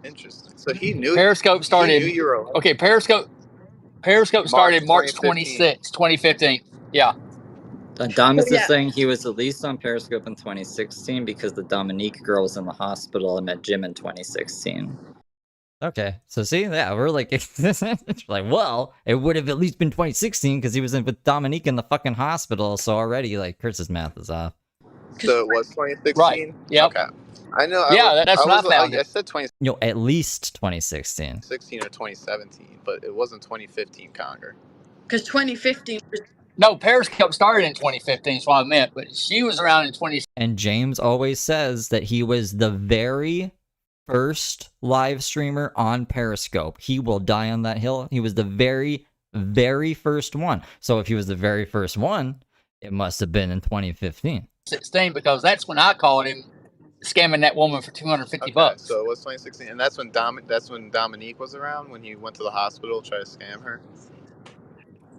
Interesting. So he knew Periscope started. you were alive. Okay, Periscope started March 2015. 26, 2015. Yeah. Damas is yeah, saying he was at least on Periscope in 2016 because the Dominique girl was in the hospital and met Jim in 2016. Okay, so see, yeah, we're like, like, well, it would have at least been 2016 because he was in with Dominique in the fucking hospital. So already, like, Chris's math is off. So it was 2016. Right. Yep. Okay. I know. Yeah, that's when I found I it. said 2016 You know, at least 2016. or 2017, but it wasn't 2015, Conger. because 2015 was No, Periscope started in 2015. Is what I meant, but she was around in 20. And James always says that he was the very first live streamer on Periscope. He will die on that hill. He was the very, very first one. So if he was the very first one, It must have been in 2015. 16, because that's when I caught him scamming that woman for $250. Okay, so it was 2016, and that's when Dominique was around, when he went to the hospital to try to scam her.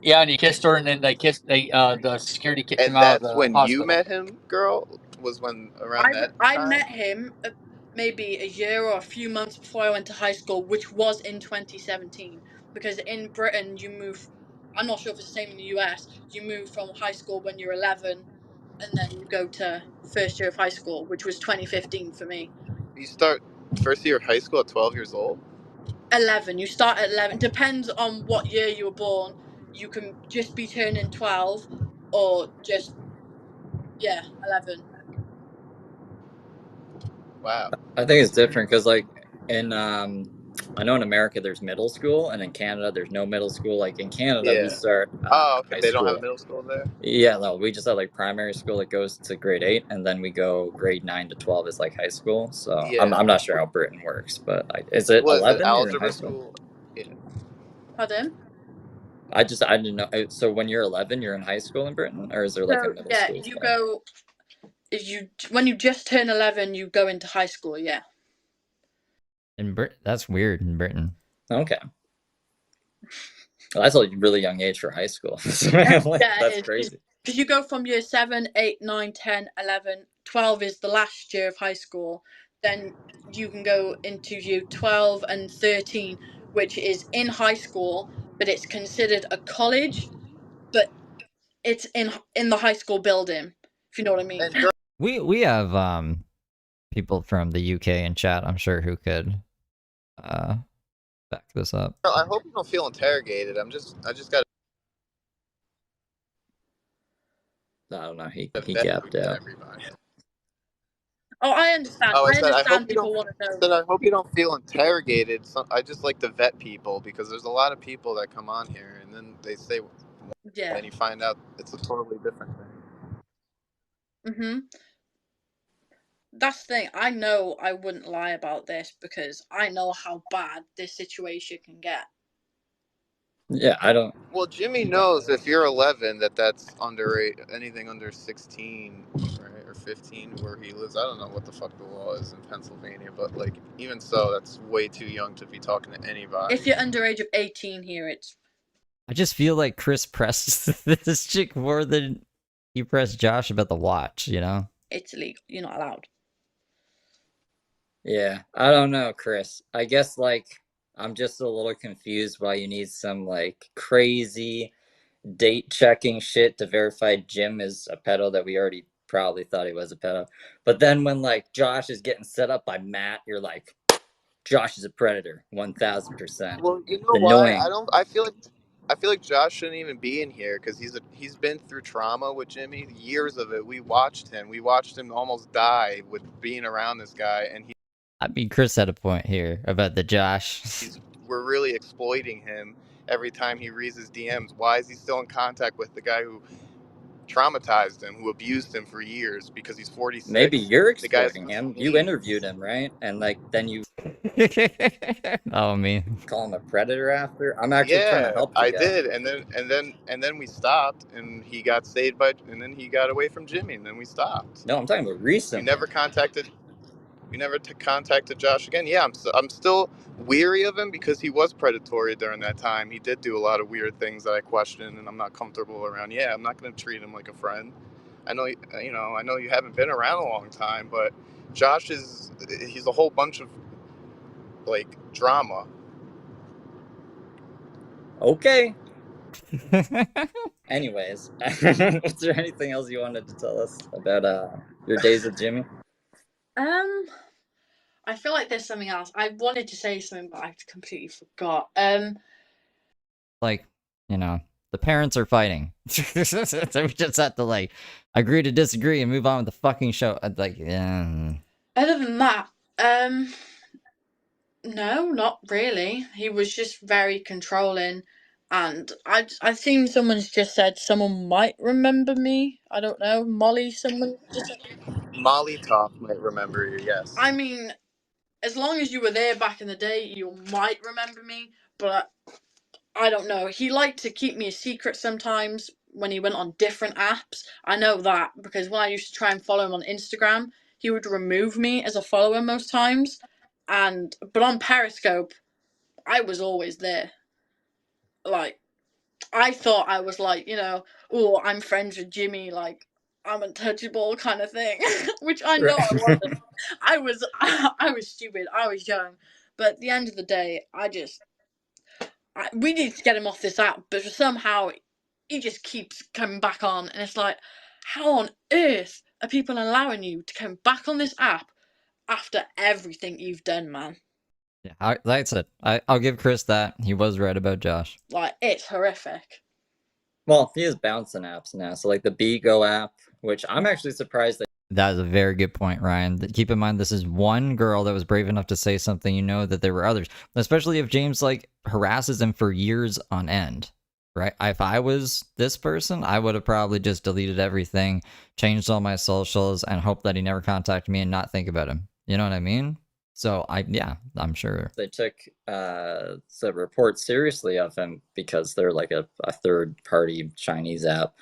Yeah, and he kissed her, and then the security kicked him And out of that's the when you hospital. met him, girl. Was when around that I time? met him maybe a year or a few months before I went to high school, which was in 2017. Because in Britain, you move. I'm not sure if it's the same in the US. You move from high school when you're 11, and then you go to first year of high school, which was 2015 for me. You start first year of high school at 12 years old? 11. You start at 11. Depends on what year you were born. You can just be turning 12, or just 11. Wow. I think it's different because like in I know in America there's middle school, and in Canada there's no middle school. Like in Canada we Yeah. start Oh, okay. high They don't have school. a middle school there? Yeah, no, we just have like primary school that goes to grade 8, and then we go grade 9 to 12 is like high school. So Yeah. I'm not sure how Britain works, but like, is it What is it? 11 you're in high Algebra school? school? Yeah. Pardon? I didn't know. So when you're 11, you're in high school in Britain, or is there like a So middle yeah, school you thing? go. When you just turn 11, you go into high school. Yeah. In that's weird in Britain. Okay. Well, that's a really young age for high school. Like, Yeah, that's it is. crazy. Because you go from year 7, 8, 9, 10, 11, 12 is the last year of high school. Then you can go into year 12 and 13, which is in high school, but it's considered a college, but it's in the high school building, if you know what I mean. And girl, We have people from the UK in chat, I'm sure, who could back this up. I hope you don't feel interrogated. I just got I don't know. He to vet gapped out. everybody. Oh, I understand. Oh, I I hope understand you people don't. want to I know. said I hope you don't feel interrogated. I just like to vet people because there's a lot of people that come on here and then they say, Yeah. and you find out it's a totally different thing. Mhm. That's the thing. I know I wouldn't lie about this because I know how bad this situation can get. Yeah, I don't. Well, Jimmy knows if you're 11 that's anything under 16, right, or 15 where he lives. I don't know what the fuck the law is in Pennsylvania, but like even so, that's way too young to be talking to anybody. If you're underage of 18 here, it's. I just feel like Chris pressed this chick more than he pressed Josh about the watch, you know? It's illegal. You're not allowed. Yeah, I don't know, Chris. I guess like I'm just a little confused why you need some like crazy date checking shit to verify Jim is a pedo that we already probably thought he was a pedo. But then when like Josh is getting set up by Matt, you're like, Josh is a predator, 1000%. Well, you know It's why? annoying. I feel like Josh shouldn't even be in here because he's been through trauma with Jimmy, years of it. We watched him. We watched him almost die with being around this guy, and I mean, Chris had a point here about the Josh. we're really exploiting him every time he reads his DMs. Why is he still in contact with the guy who traumatized him, who abused him for years because he's 46? Maybe you're The guy's exploiting him. You interviewed him, right? And like then you Oh, man. call him a predator after. I'm actually trying to Yeah, help the I guy. did, and then we stopped, and he got saved and then he got away from Jimmy, and then we stopped. No, I'm talking about You recently. never contacted Josh again. Yeah, I'm still weary of him because he was predatory during that time. He did do a lot of weird things that I question and I'm not comfortable around. Yeah, I'm not going to treat him like a friend. I know you haven't been around a long time, but he's a whole bunch of like drama. Okay. Anyways, is there anything else you wanted to tell us about your days with Jimmy? I feel like there's something else. I wanted to say something, but I completely forgot. Like, you know, the parents are fighting. So we just have to, like, agree to disagree and move on with the fucking show. Like, yeah. Other than that, no, not really. He was just very controlling, and I've seen someone's just said someone might remember me. I don't know, Molly. Someone just said. Molly Top might remember you. Yes. I mean, as long as you were there back in the day, you might remember me, but I don't know. He liked to keep me a secret sometimes, when he went on different apps. I know that because when I used to try and follow him on Instagram, he would remove me as a follower most times. But on Periscope, I was always there. Like, I thought I was like, oh, I'm friends with Jimmy, like I'm untouchable kind of thing, which I know I wasn't. I was stupid. I was young, but at the end of the day, we need to get him off this app. But somehow, he just keeps coming back on, and it's like, how on earth are people allowing you to come back on this app after everything you've done, man? Yeah, that's it. I'll give Chris that. He was right about Josh. Like, it's horrific. Well, he is bouncing apps now. So like the Bigo app, which I'm actually surprised that. That is a very good point, Ryan. Keep in mind, this is one girl that was brave enough to say something. You know that there were others, especially if James like harasses him for years on end, right? If I was this person, I would have probably just deleted everything, changed all my socials, and hoped that he never contacted me and not think about him. You know what I mean? So I'm sure they took the report seriously of him because they're like a third party Chinese app.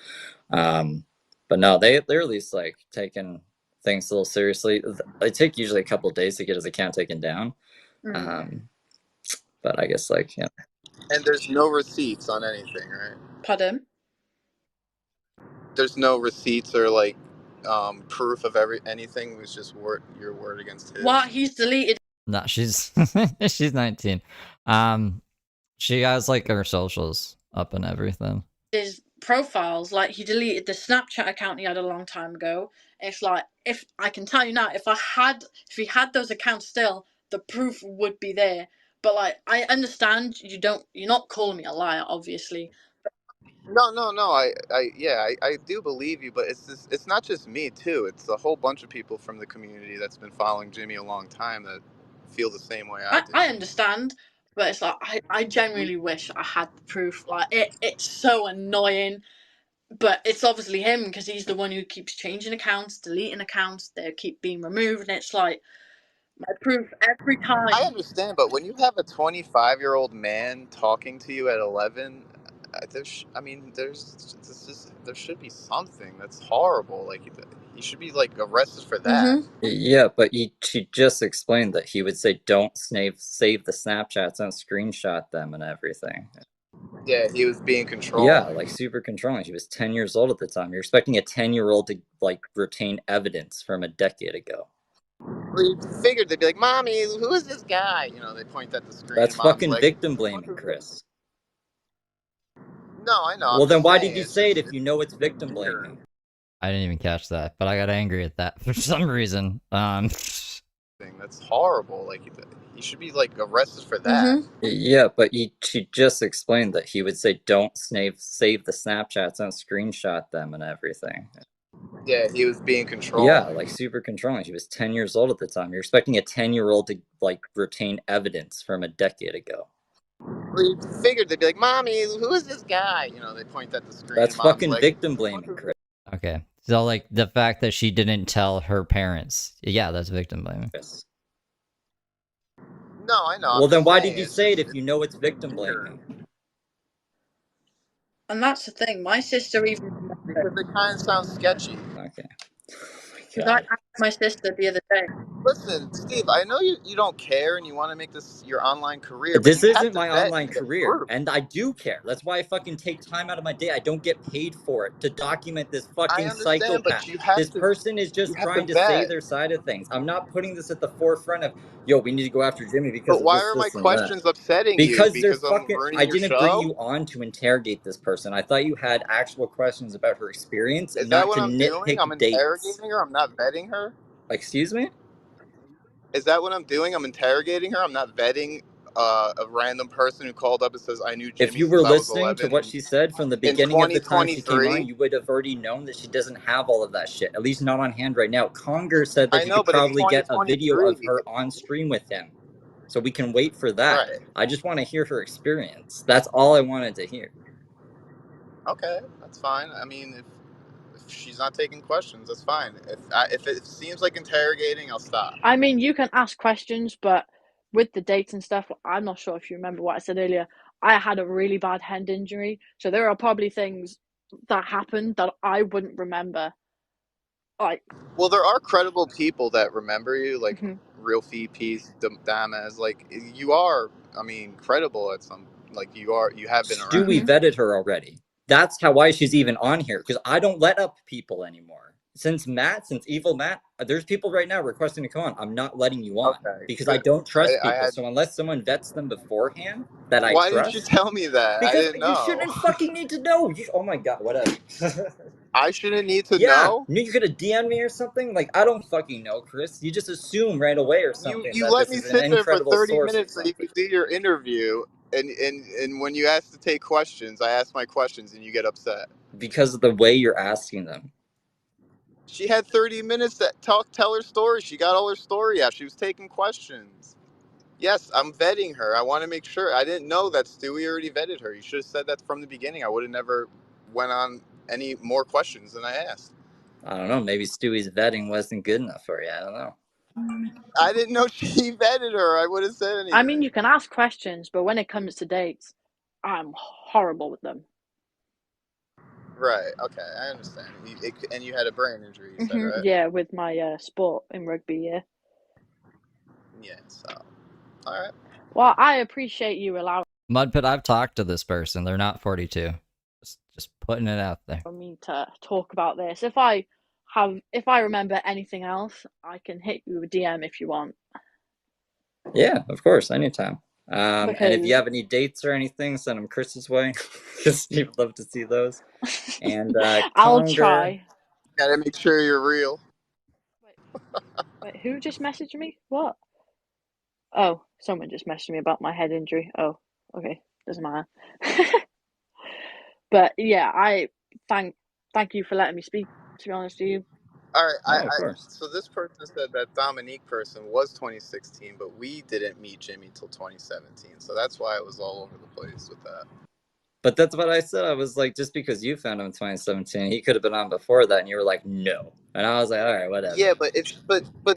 But no, they're at least like taking things a little seriously. It take usually a couple of days to get his account taken down. But I guess like, yeah. And there's no receipts on anything, right? Pardon? There's no receipts or like proof of anything. It was just your word against his. Well, he's deleted. No, she's she's 19. She has like her socials up and everything. His profiles, like he deleted the Snapchat account he had a long time ago. It's like, if I can tell you now, if he had those accounts still, the proof would be there. But like, I understand you're not calling me a liar, obviously. No. I do believe you, but it's not just me too. It's a whole bunch of people from the community that's been following Jimmy a long time that feel the same way I do. I understand, but it's like I genuinely wish I had the proof. Like it's so annoying, but it's obviously him because he's the one who keeps changing accounts, deleting accounts. They keep being removed, and it's like my proof every time. I understand, but when you have a 25-year-old man talking to you at 11. There should be something. That's horrible. Like he should be like arrested for that. Yeah, but she just explained that he would say, "Don't save the Snapchats and screenshot them and everything." Yeah, he was being controlling. Yeah, like super controlling. She was 10 years old at the time. You're expecting a 10-year-old to like retain evidence from a decade ago. Well, you figured they'd be like, "Mommy, who is this guy?" They point at the screen. That's fucking like, victim blaming, Chris. No, I know. Well, then why did you say it if you know it's victim blaming? I didn't even catch that, but I got angry at that for some reason. That's horrible. Like he should be like arrested for that. Yeah, but she just explained that he would say, "Don't save the Snapchats and screenshot them and everything." Yeah, he was being controlling. Yeah, like super controlling. She was 10 years old at the time. You're expecting a 10-year-old to like retain evidence from a decade ago. Well, you figured they'd be like, "Mommy, who is this guy?" They point at the screen. That's fucking like, victim blaming, Chris. Okay, so like the fact that she didn't tell her parents, yeah, that's victim blaming. Yes. No, I know. Well, then why did you say it if you know it's victim blaming? And that's the thing. My sister even because it kind of sounds sketchy. Okay. Because I asked my sister the other day. Listen, Steve, I know you don't care and you want to make this your online career. This isn't my online career, and I do care. That's why I fucking take time out of my day. I don't get paid for it to document this fucking psychopath. This person is just trying to say their side of things. I'm not putting this at the forefront of, yo, we need to go after Jimmy because. But why are my questions upsetting you? Because they're fucking. I didn't bring you on to interrogate this person. I thought you had actual questions about her experience, and not to nitpick I'm interrogating her. I'm not vetting her. Excuse me? Is that what I'm doing? I'm interrogating her. I'm not vetting a random person who called up and says, "I knew Jimmy." If you were listening to what she said from the beginning of the time she came on, you would have already known that she doesn't have all of that shit. At least not on hand right now. Conger said that you could probably get a video of her on stream with him. So we can wait for that. Right. I just want to hear her experience. That's all I wanted to hear. Okay, that's fine. I mean, if she's not taking questions, that's fine. If it seems like interrogating, I'll stop. I mean, you can ask questions, but with the dates and stuff, I'm not sure if you remember what I said earlier. I had a really bad hand injury, so there are probably things that happened that I wouldn't remember. Like, Well, there are credible people that remember you, like mhm. Real Peace, Damas. Like you are, I mean, credible at some. Like you are, you have been around. Stewie vetted her already. That's why she's even on here, because I don't let up people anymore. Since Evil Matt, there's people right now requesting to come on. I'm not letting you on Okay, because I good. don't trust I people. had. So unless someone vets them beforehand that I Why didn't you trust, tell me that? I because didn't you know. shouldn't fucking need to know. Oh my god, whatever. I shouldn't need to Yeah, know. you could have DM me or something. Like, I don't fucking know, Chris. You just assume right away or something You that let this me is an sit there for incredible 30 source or minutes so you something. could do your interview, and when you ask to take questions, I ask my questions, and you get upset. Because of the way you're asking them. She had 30 minutes to tell her story. She got all her story out. She was taking questions. Yes, I'm vetting her. I want to make sure. I didn't know that Stewie already vetted her. You should have said that from the beginning. I would have never went on any more questions than I asked. I don't know. Maybe Stewie's vetting wasn't good enough for you. I don't know. I didn't know she vetted her. I would have said anything. I mean, you can ask questions, but when it comes to dates, I'm horrible with them. Right. Okay. I understand. And you had a brain injury, you said, right? Yeah, with my sport in rugby, yeah. Yeah. So, all right. Well, I appreciate you allowing Mudpit, I've talked to this person. They're not 42. Just putting it out there. me to talk about this. If I remember anything else, I can hit you with a DM if you want. Yeah, of course, anytime. And if you Because have any dates or anything, send them Chris's way, because he would love to see those. And I'll Conger, try. Gotta make sure you're real. Wait, who just messaged me? What? Oh, someone just messaged me about my head injury. Oh, okay, doesn't matter. But yeah, I thank you for letting me speak. To be honest with you, All right. of course. So this person said that Dominique person was 2016, but we didn't meet Jimmy till 2017. So that's why it was all over the place with that. But that's what I said. I was like, just because you found him in 2017, he could have been on before that, and you were like, no. And I was like, all right, whatever. Yeah, but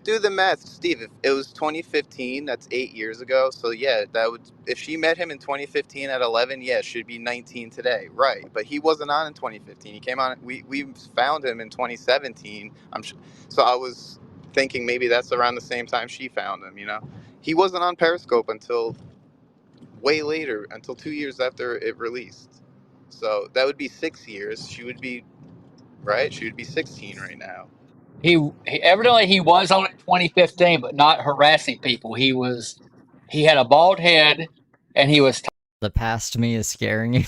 do the math, Steve. If it was 2015, that's 8 years ago. So yeah, that would, if she met him in 2015 at 11, yeah, she'd be 19 today, right? But he wasn't on in 2015. He came on. We found him in 2017. So I was thinking maybe that's around the same time she found him. You know, he wasn't on Periscope until way later, until 2 years after it released. So that would be 6 years. She would be right. She would be 16 right now. He evidently he was on it in 2015, but not harassing people. He had a bald head, and he was The past me is scaring you.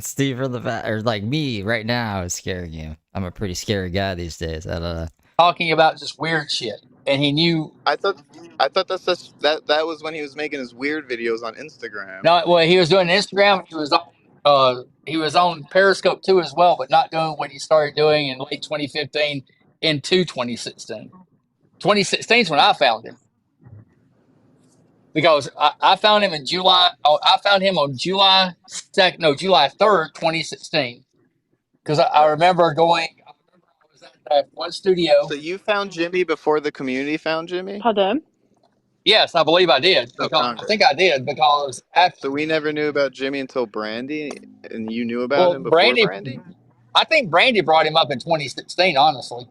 Steve, or or like me right now is scaring you. I'm a pretty scary guy these days. I don't know. talking about just weird shit, and he knew. I thought that was when he was making his weird videos on Instagram. No, well, he was doing Instagram. He was on Periscope too as well, but not doing what he started doing in late 2015 into 2016. 2016 is when I found him, because I found him in July. Oh, I found him on July 2nd, no, July 3rd, 2016. Because I remember going. I was at that one studio. So you found Jimmy before the community found Jimmy? pardon. Yes, I believe I did. Oh, Because I Congress. think I did because after. So we never knew about Jimmy until Brandy, and you knew about Well, him before Brandy. Brandy? I think Brandy brought him up in 2016. Honestly.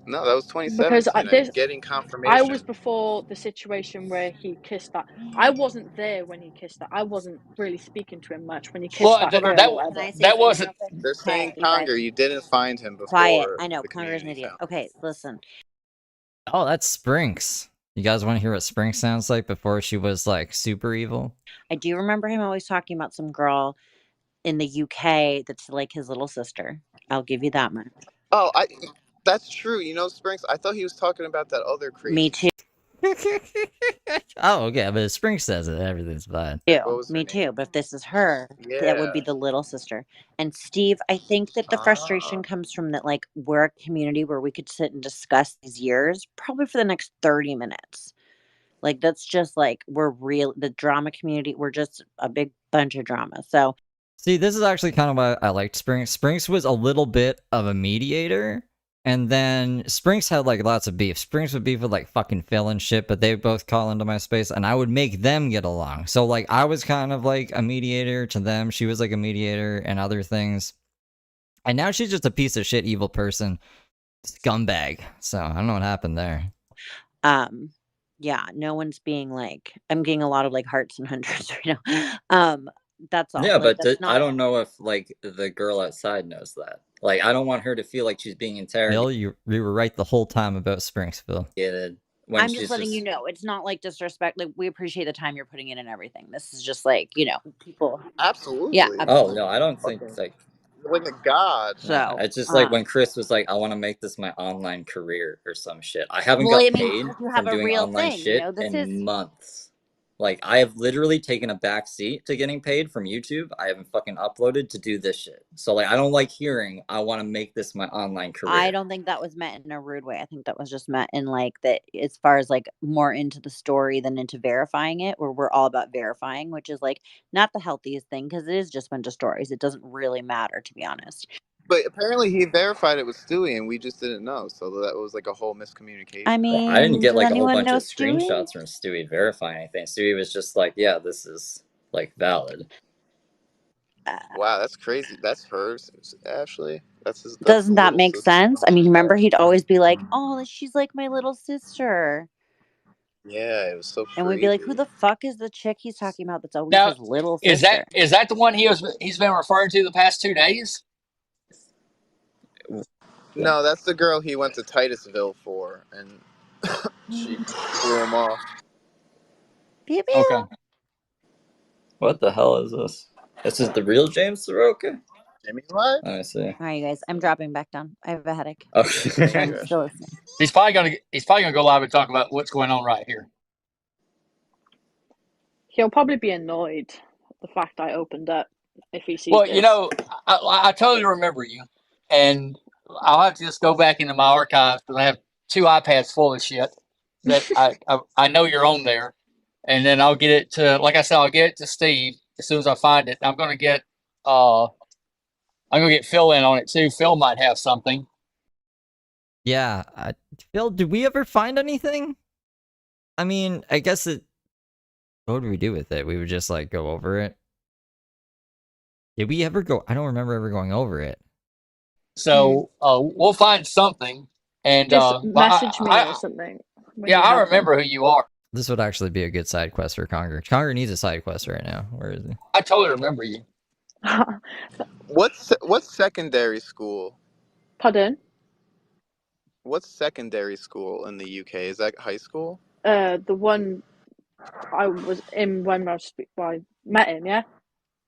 No, that was Because 2017. I'm getting I was confirmation. before the situation where he kissed that. I wasn't there when he kissed that. I wasn't really speaking to him much when he kissed Well, that that girl or Can whatever. I say that something wasn't. real quick? They're saying You guys, Conger, you didn't find him quiet. before I know the Conger's an community idiot. found him. Okay, listen. Oh, that's Sprinks. You guys want to hear what Sprinks sounds like before she was like super evil? I do remember him always talking about some girl in the UK that's like his little sister. I'll give you that much. Oh, that's true. You know, Springs, I thought he was talking about that other Me crazy too. Oh, okay, but if Sprinks says it, everything's fine. chick. What was her Me name? too. But if this is her, that would be Yeah. the little sister. And Steve, I think that the frustration Ah. comes from that, like, we're a community where we could sit and discuss these years probably for the next 30 minutes. Like, that's just like, the drama community, we're just a big bunch of drama. So, See, this is actually kind of why I liked Sprinks. Sprinks was a little bit of a mediator, and then Sprinks had like lots of beef. Sprinks would beef with like fucking Phil and shit, but they would both call into my space, and I would make them get along. So like I was kind of like a mediator to them. She was like a mediator and other things. And now she's just a piece of shit, evil person, scumbag. So I don't know what happened there. Yeah, no one's being like, I'm getting a lot of like hearts and hundreds right now. That's all. Yeah, Like, but that's I not. don't know if like the girl outside knows that. Like, I don't want her to feel like she's being interrogated Bill, you were right the whole time about Springsville. when I'm she's just letting you know. It's not like disrespect. Like, we appreciate the time you're putting in and everything. This is just like, you know, people. Absolutely. Yeah, Oh absolutely. no, I don't think Fucking- like You're like a god. So it's just like when Chris was like, I want to make this my online career or some shit. I haven't well, got I mean, paid if you have from a doing real online thing, you shit know, this is. in months. Like, I have literally taken a back seat to getting paid from YouTube. I haven't fucking uploaded to do this shit. So like, I don't like hearing I want to make this my online career. I don't think that was meant in a rude way. I think that was just meant in like that, as far as like more into the story than into verifying it, where we're all about verifying, which is like not the healthiest thing because it is just a bunch of stories. It doesn't really matter, to be honest. But apparently he verified it with Stewie, and we just didn't know. So that was like a whole miscommunication. I mean, I didn't get does like a whole anyone bunch know of Stewie? screenshots from Stewie verifying anything. Stewie was just like, yeah, this is like valid. Wow, that's crazy. That's hers, Ashley. That's his. That's Doesn't the that little make sister. sense? I mean, remember he'd always be like, "Oh, she's like my little sister," Yeah, it was so and we'd creepy. be like, "Who the fuck is the chick he's talking about? That's always Now, his little is sister." that the one he's been referring to the past 2 days? No, that's the girl he went to Titusville for, and she blew him off. Pew pew. Okay. What the hell is this? This is the real James Saroka? Jimmy Live? Let me see. All right, you guys, I'm dropping back down. I have a headache. Okay. But I'm still listening. He's probably gonna go live and talk about what's going on right here. He'll probably be annoyed at the fact I opened up if he sees Well, this. you know, I totally remember you, and I'll have to just go back into my archives because I have 2 iPads full of shit that I know you're on there, and then I'll get it to, like I said, I'll get it to Steve as soon as I find it. I'm gonna get Phil in on it too. Phil might have something. Yeah, Phil, did we ever find anything? I mean, I guess it. What would we do with it? We would just like go over it. Did we ever go? I don't remember ever going over it. So we'll find something, and Just message me or something. Yeah, I remember who you are. This would actually be a good side quest for Conger. Conger needs a side quest right now. Where is he? I totally remember you. What's secondary school? Pardon? What's secondary school in the UK? Is that high school? The one I was in when I met him. Yeah,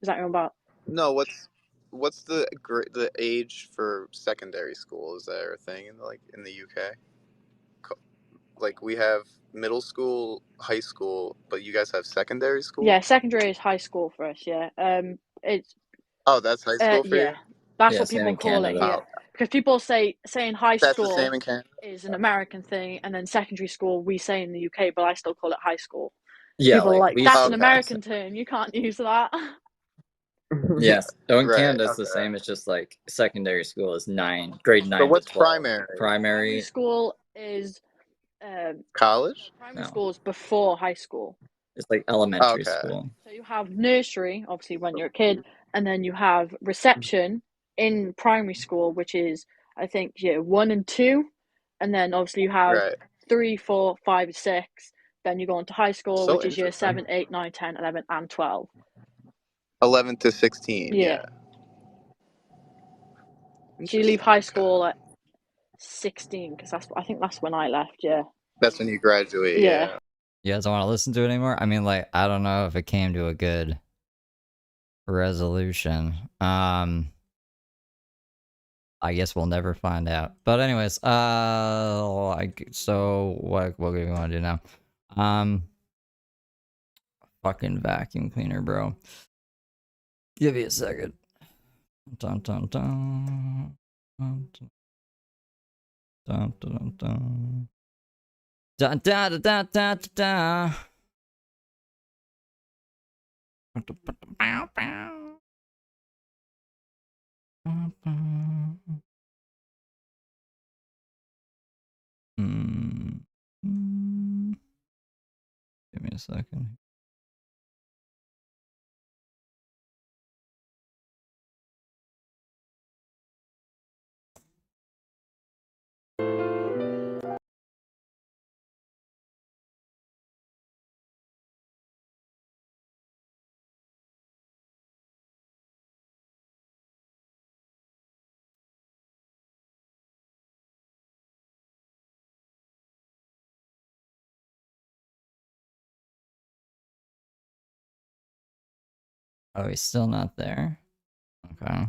is that what you're about? No, what's the age for secondary school? Is there a thing in the UK? Like we have middle school, high school, but you guys have secondary school? Yeah, secondary is high school for us. Yeah, it's Oh, that's high school for yeah, you? that's Yeah, what same people in call it Canada. here. Oh, Because people saying high that's the school same in Canada. is an American thing, and then secondary school we say in the UK, but I still call it high school. Yeah, People are like, we that's Okay. an American term. You can't use that. Yes. So in Right, Canada, it's the okay. same. It's just like secondary school is grade 9 So what's to 12. primary? Primary school is College? primary No. school is before high school. It's like elementary Okay. school. So you have nursery, obviously when you're a kid, and then you have reception in primary school, which is I think year 1 and 2, and then obviously you have Right. 3, 4, 5, 6. Then you go into high school, So which is year interesting. 7, 8, 9, 10, 11, and 12. 11 to 16, yeah. So you leave high Interesting. school at 16 because I think that's when I left. Yeah. That's when you graduate, Yeah. yeah. You guys don't want to listen to it anymore? I mean, like, I don't know if it came to a good resolution. I guess we'll never find out. But anyways, so what do we want to do now? Fucking vacuum cleaner, bro. Give me a second. Dun dun dun. Dun dun dun dun. Dun da da da da da. Bow bow. Give me a second. Oh, he's still not there? Okay.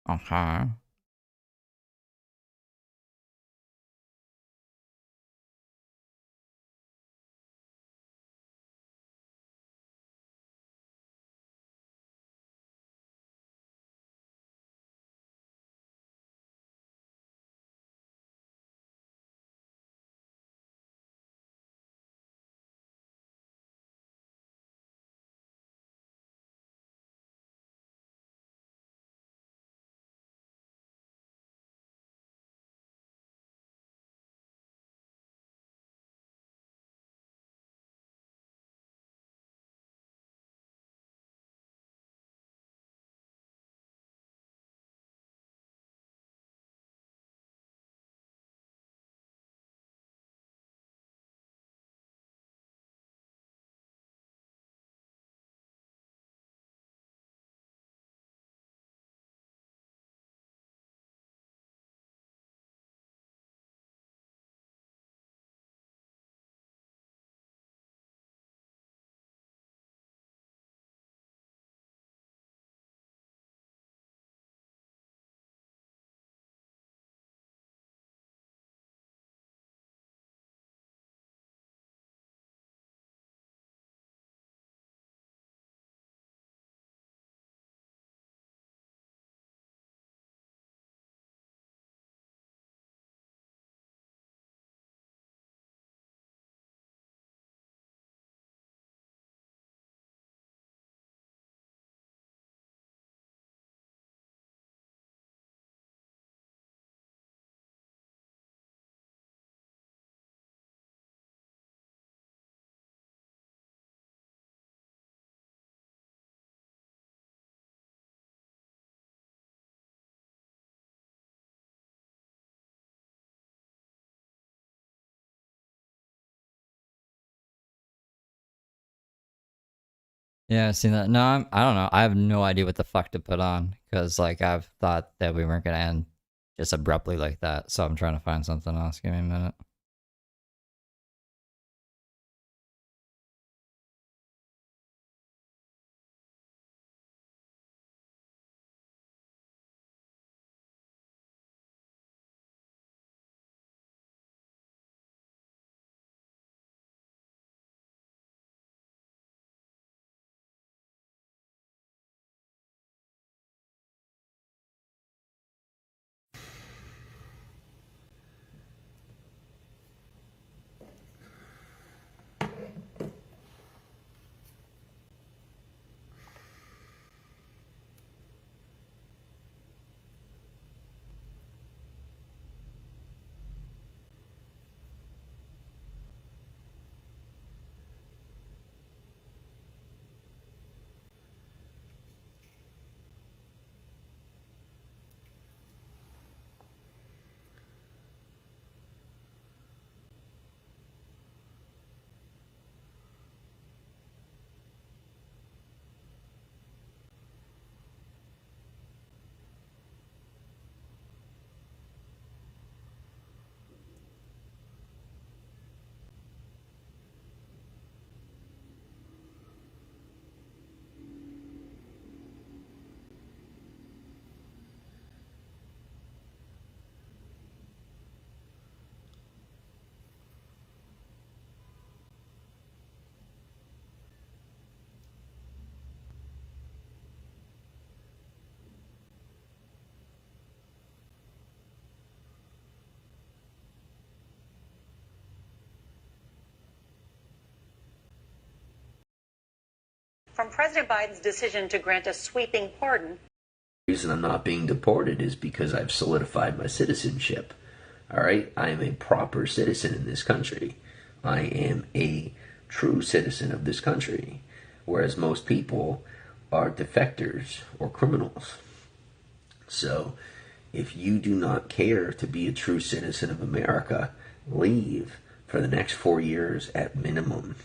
Okay. Yeah, I seen that. No, I don't know. I have no idea what the fuck to put on because, like, I've thought that we weren't gonna end just abruptly like that. So I'm trying to find something else. Give me a minute. From President Biden's decision to grant a sweeping pardon. The reason I'm not being deported is because I've solidified my citizenship. All right? I am a proper citizen in this country. I am a true citizen of this country. Whereas most people are defectors or criminals. So, if you do not care to be a true citizen of America, leave for the next 4 years at minimum.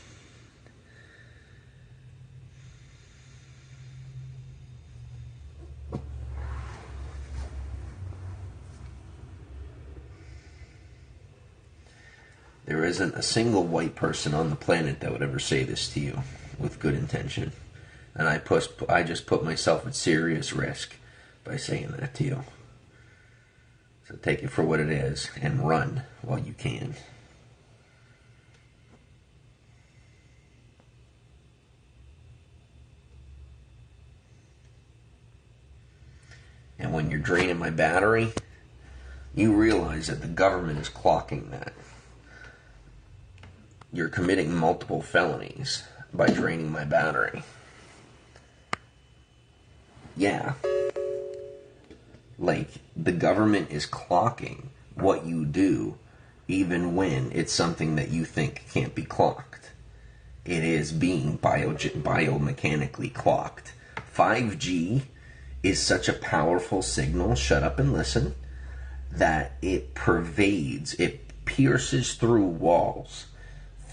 There isn't a single white person on the planet that would ever say this to you with good intention. And I just put myself at serious risk by saying that to you. So take it for what it is and run while you can. And when you're draining my battery, you realize that the government is clocking that. You're committing multiple felonies by draining my battery. Yeah. Like, the government is clocking what you do, even when it's something that you think can't be clocked. It is being biomechanically clocked. 5G is such a powerful signal, shut up and listen, that it pervades, it pierces through walls.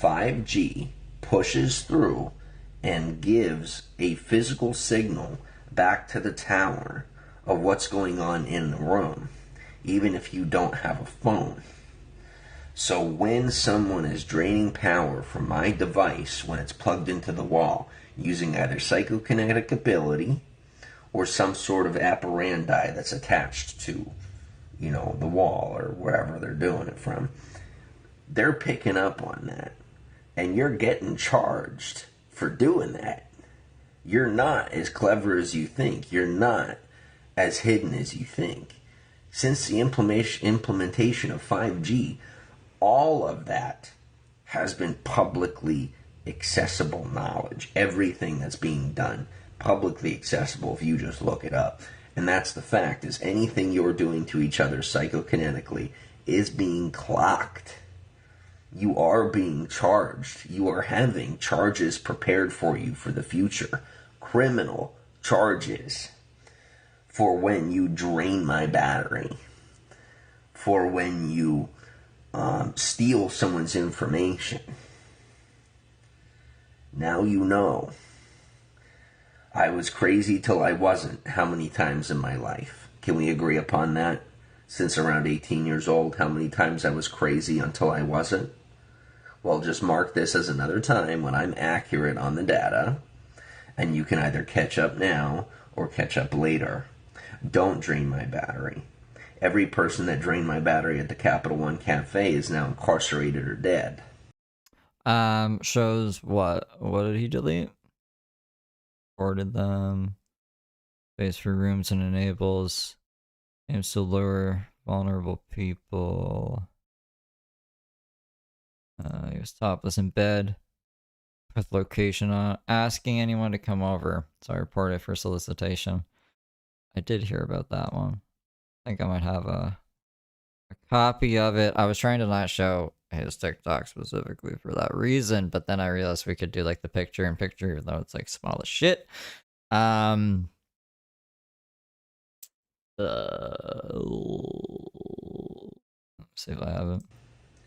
5G pushes through and gives a physical signal back to the tower of what's going on in the room, even if you don't have a phone. So when someone is draining power from my device when it's plugged into the wall, using either psychokinetic ability or some sort of apparandi that's attached to, the wall or wherever they're doing it from, they're picking up on that. And you're getting charged for doing that. You're not as clever as you think. You're not as hidden as you think. Since the implementation of 5G, all of that has been publicly accessible knowledge. Everything that's being done, publicly accessible if you just look it up. And that's the fact, is anything you're doing to each other psychokinetically is being clocked. You are being charged. You are having charges prepared for you for the future. Criminal charges for when you drain my battery. For when you steal someone's information. Now you know. I was crazy till I wasn't. How many times in my life? Can we agree upon that? Since around 18 years old, how many times I was crazy until I wasn't? Well, just mark this as another time when I'm accurate on the data, and you can either catch up now or catch up later. Don't drain my battery. Every person that drained my battery at the Capital One Cafe is now incarcerated or dead. Shows what? What did he delete? Ordered them. Space for rooms and enables. Aims to lure vulnerable people. He was topless in bed with location on, asking anyone to come over. So I reported for solicitation. I did hear about that one. I think I might have a copy of it. I was trying to not show his TikTok specifically for that reason, but then I realized we could do like the picture in picture, even though it's like small as shit. Let's see if I have it.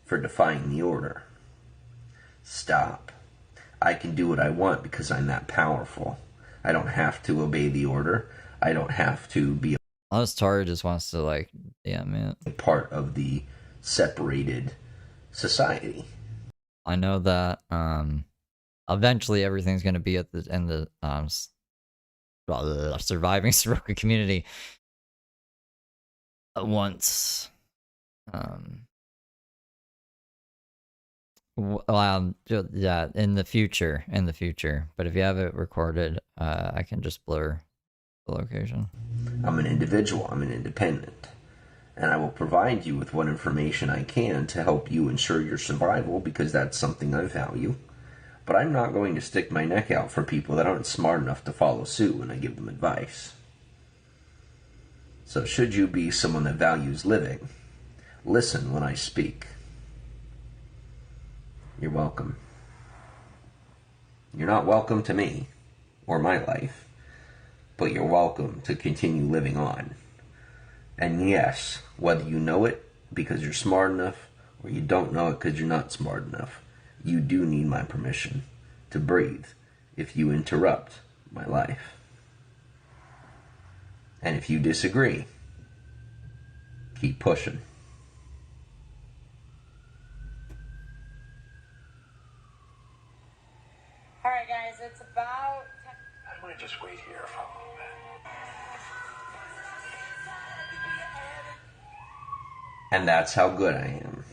For defying the order. Stop. I can do what I want because I'm that powerful. I don't have to obey the order. I don't have to be Unless Tara just wants to like, yeah, man, a part of the separated society. I know that eventually everything's gonna be at the end of surviving Saroka community once yeah, in the future, but if you have it recorded, I can just blur the location. I'm an individual, I'm an independent, and I will provide you with what information I can to help you ensure your survival, because that's something I value. But I'm not going to stick my neck out for people that aren't smart enough to follow suit when I give them advice. So should you be someone that values living, listen when I speak. You're welcome. You're not welcome to me or my life, but you're welcome to continue living on. And yes, whether you know it because you're smart enough or you don't know it because you're not smart enough, you do need my permission to breathe if you interrupt my life. And if you disagree, keep pushing. All right, guys, it's about... I'm going just wait here for a little bit. And that's how good I am.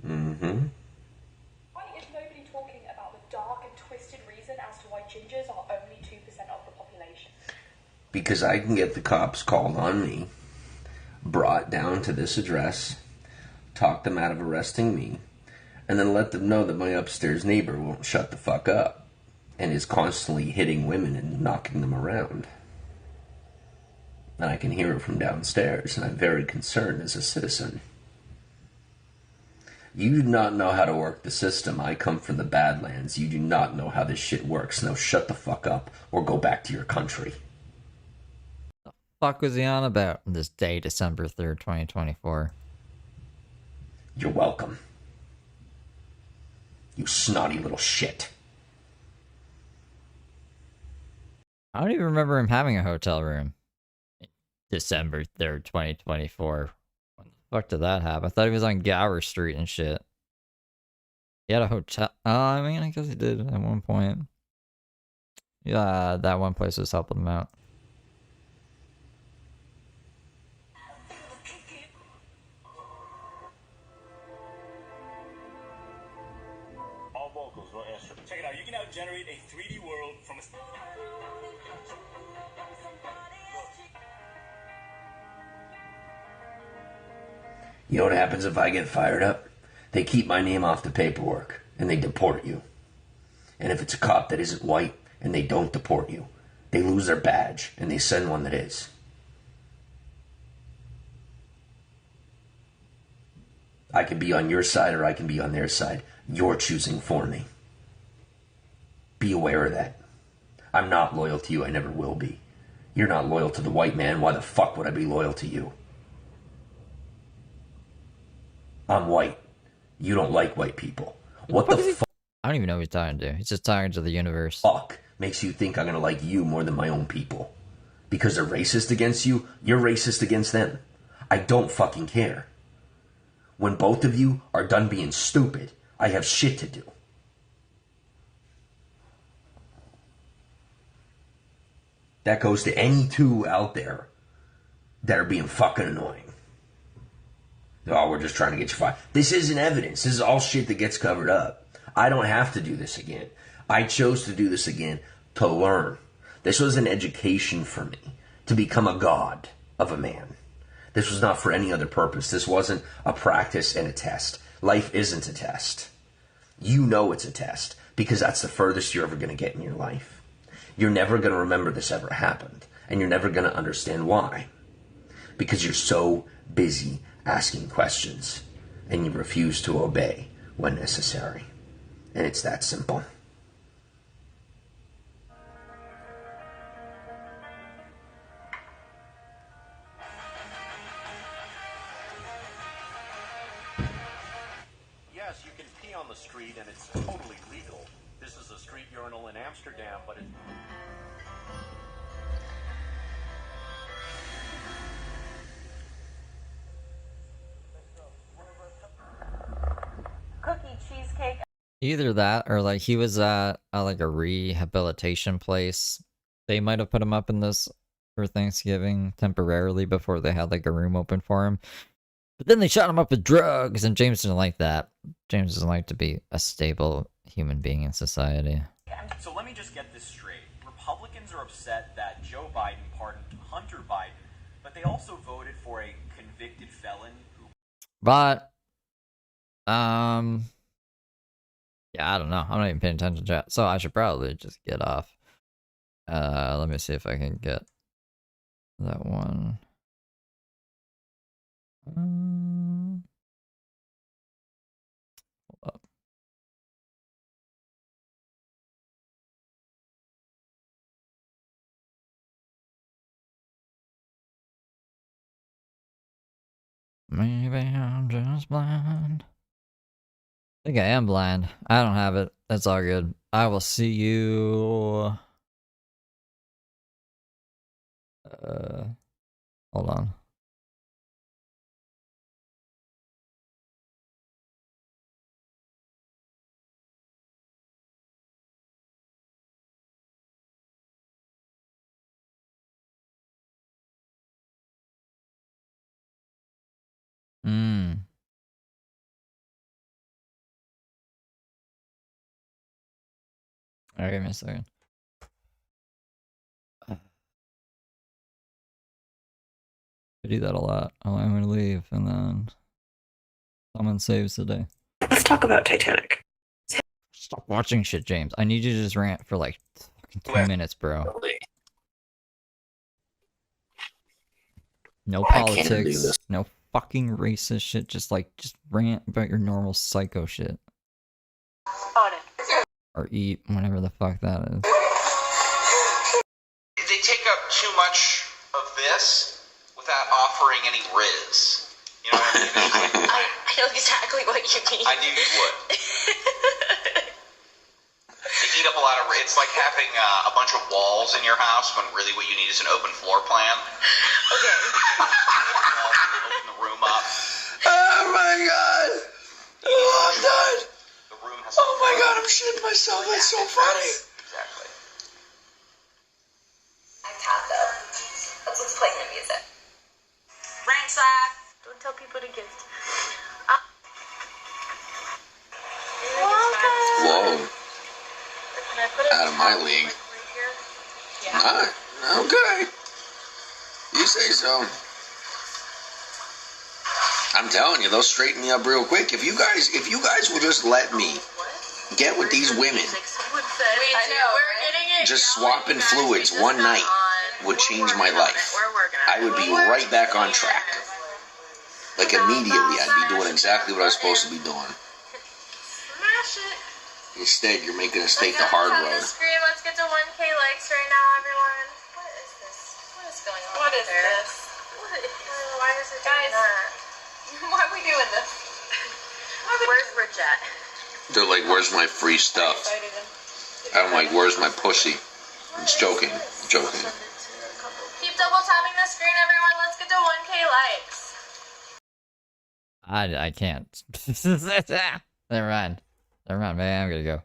Mm-hmm. Why is nobody talking about the dark and twisted reason as to why gingers are only 2% of the population? Because I can get the cops called on me, brought down to this address, talk them out of arresting me, and then let them know that my upstairs neighbor won't shut the fuck up and is constantly hitting women and knocking them around. And I can hear it from downstairs, and I'm very concerned as a citizen. You do not know how to work the system. I come from the Badlands. You do not know how this shit works. Now shut the fuck up or go back to your country. The fuck was he on about this day, December 3rd, 2024? You're welcome. You snotty little shit. I don't even remember him having a hotel room. December 3rd, 2024. When the fuck did that happen? I thought he was on Gower Street and shit. He had a hotel. I mean, I guess he did at one point. Yeah, that one place was helping him out. All vocals, no instrument. Check it out. You can now generate a 3D world from a... You know what happens if I get fired up? They keep my name off the paperwork, and they deport you. And if it's a cop that isn't white, and they don't deport you, they lose their badge, and they send one that is. I can be on your side, or I can be on their side. You're choosing for me. Be aware of that. I'm not loyal to you, I never will be. You're not loyal to the white man, why the fuck would I be loyal to you? I'm white. You don't like white people. What the fuck? I don't even know who he's talking to. He's just talking to the universe. Fuck makes you think I'm gonna like you more than my own people? Because they're racist against you, you're racist against them. I don't fucking care. When both of you are done being stupid, I have shit to do. That goes to any two out there that are being fucking annoying. Oh, we're just trying to get you fired. This isn't evidence. This is all shit that gets covered up. I don't have to do this again. I chose to do this again to learn. This was an education for me to become a god of a man. This was not for any other purpose. This wasn't a practice and a test. Life isn't a test. You know it's a test because that's the furthest you're ever going to get in your life. You're never going to remember this ever happened, and you're never going to understand why. Because you're so busy asking questions, and you refuse to obey when necessary. And it's that simple. Yes, you can pee on the street and it's totally legal. This is a street urinal in Amsterdam, but it's... Cookie cheesecake. Either that or like he was at like a rehabilitation place. They might have put him up in this for Thanksgiving temporarily before they had like a room open for him. But then they shot him up with drugs, and James didn't like that. James doesn't like to be a stable human being in society. So let me just get this straight. Republicans are upset that Joe Biden pardoned Hunter Biden, but they also voted for a convicted felon who... But, yeah, I don't know. I'm not even paying attention to chat, so I should probably just get off. Let me see if I can get that one. Hold up. Maybe I'm just blind. I think I am blind. I don't have it. That's all good. I will see you. Hold on. Alright, give me a second. I do that a lot. Oh, I'm gonna leave, and then someone saves the day. Let's talk about Titanic. Stop watching shit, James. I need you to just rant for like fucking 2 minutes, bro. No politics, no fucking racist shit. Just rant about your normal psycho shit. Or eat, whatever the fuck that is. They take up too much of this without offering any riz. You know what I mean? I know exactly what you mean. I knew you would. They eat up a lot of riz. It's like having a bunch of walls in your house when really what you need is an open floor plan. Okay. Open the room up. Oh my god! Oh, I'm done! The room has Oh my god, I'm shitting myself. That's so funny. Exactly. I'm tapped though. Let's play the music. Rank slack. Don't tell people to gift. Whoa. Out of my league. Yeah. Okay. You say so. I'm telling you, they'll straighten me up real quick. If you guys will just let me get with these women, just swapping fluids one night would change my life. I would be right back on track. Like immediately, I'd be doing exactly what I was supposed to be doing. Smash it. Instead, you're making us take the hard road. Screen. Let's get to 1K likes right now, everyone. What is this? What is going on? What is this? Why is it doing that? Why are we doing this? Where's Bridget? They're like, where's my free stuff? I'm like, where's my pussy? I'm just joking. Joking. Keep double tapping the screen, everyone. Let's get to 1K likes. I can't. Never mind. Never mind, man. I'm gonna go.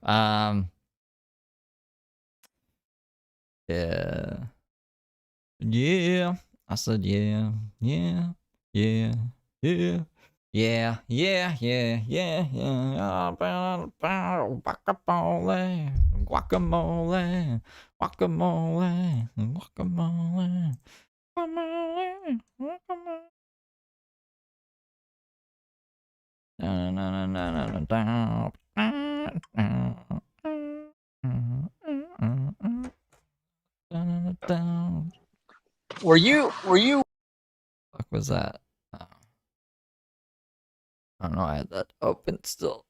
Yeah. Yeah. I said yeah. Yeah. Yeah. Yeah. Yeah. Yeah. Yeah. Yeah. Yeah. Guacamole. Guacamole. Guacamole. Guacamole. Guacamole. Guacamole. Were you? Fuck was that? I don't know. I had that open still.